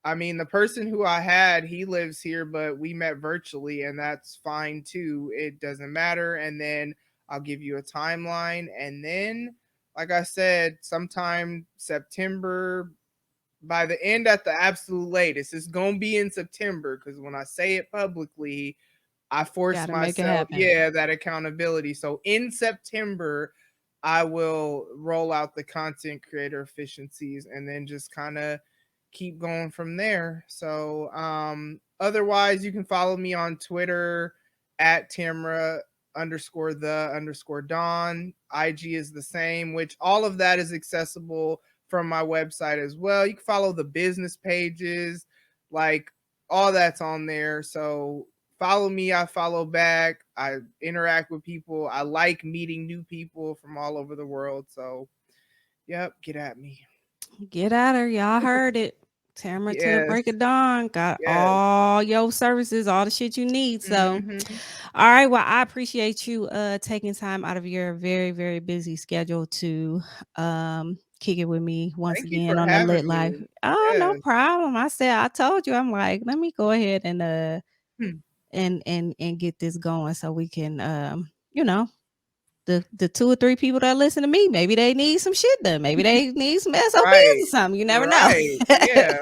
I mean, the person who I had, he lives here, but we met virtually, and that's fine too. It doesn't matter. And then I'll give you a timeline. And then, like I said, sometime September, by the end at the absolute latest, it's going to be in September, because when I say it publicly, I force Gotta make it myself, happen. that accountability. So in September, I will roll out the content creator efficiencies, and then just kind of keep going from there. So otherwise, you can follow me on Twitter at Tamara _the _Dawn. IG is the same, which all of that is accessible from my website as well. You can follow the business pages, like all that's on there. So follow me, I follow back, I interact with people. I like meeting new people from all over the world. So yep, get at me. Get at her. Y'all heard it. Tamara to the break Yes. of dawn. Got Yes. all your services, all the shit you need. So, Mm-hmm. all right. Well, I appreciate you taking time out of your very, very busy schedule to kick it with me once Thank you again for on the Lit having Life. me. Oh, no Yes. problem. I told you, I'm like, let me go ahead and Hmm. and get this going so we can you know, the 2 or 3 people that listen to me, maybe they need some shit done. Maybe they need some SOPs Right. or something. You never know. Right. Yeah.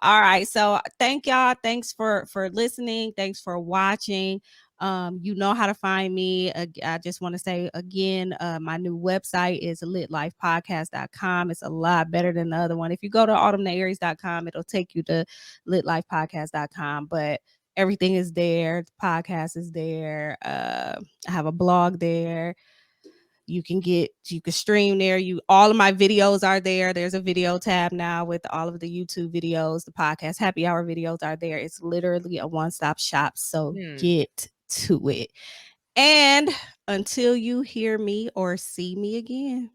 All right. So thank y'all. Thanks for listening. Thanks for watching. You know how to find me. I just want to say again, my new website is litlifepodcast.com. It's a lot better than the other one. If you go to autumnaries.com, it'll take you to litlifepodcast.com. But everything is there. The podcast is there. I have a blog there. You can stream there. All of my videos are there. There's a video tab now with all of the YouTube videos, the podcast happy hour videos are there. It's literally a one-stop shop. So get to it. And until you hear me or see me again,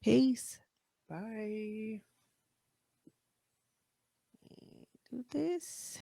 peace. Bye. Do this.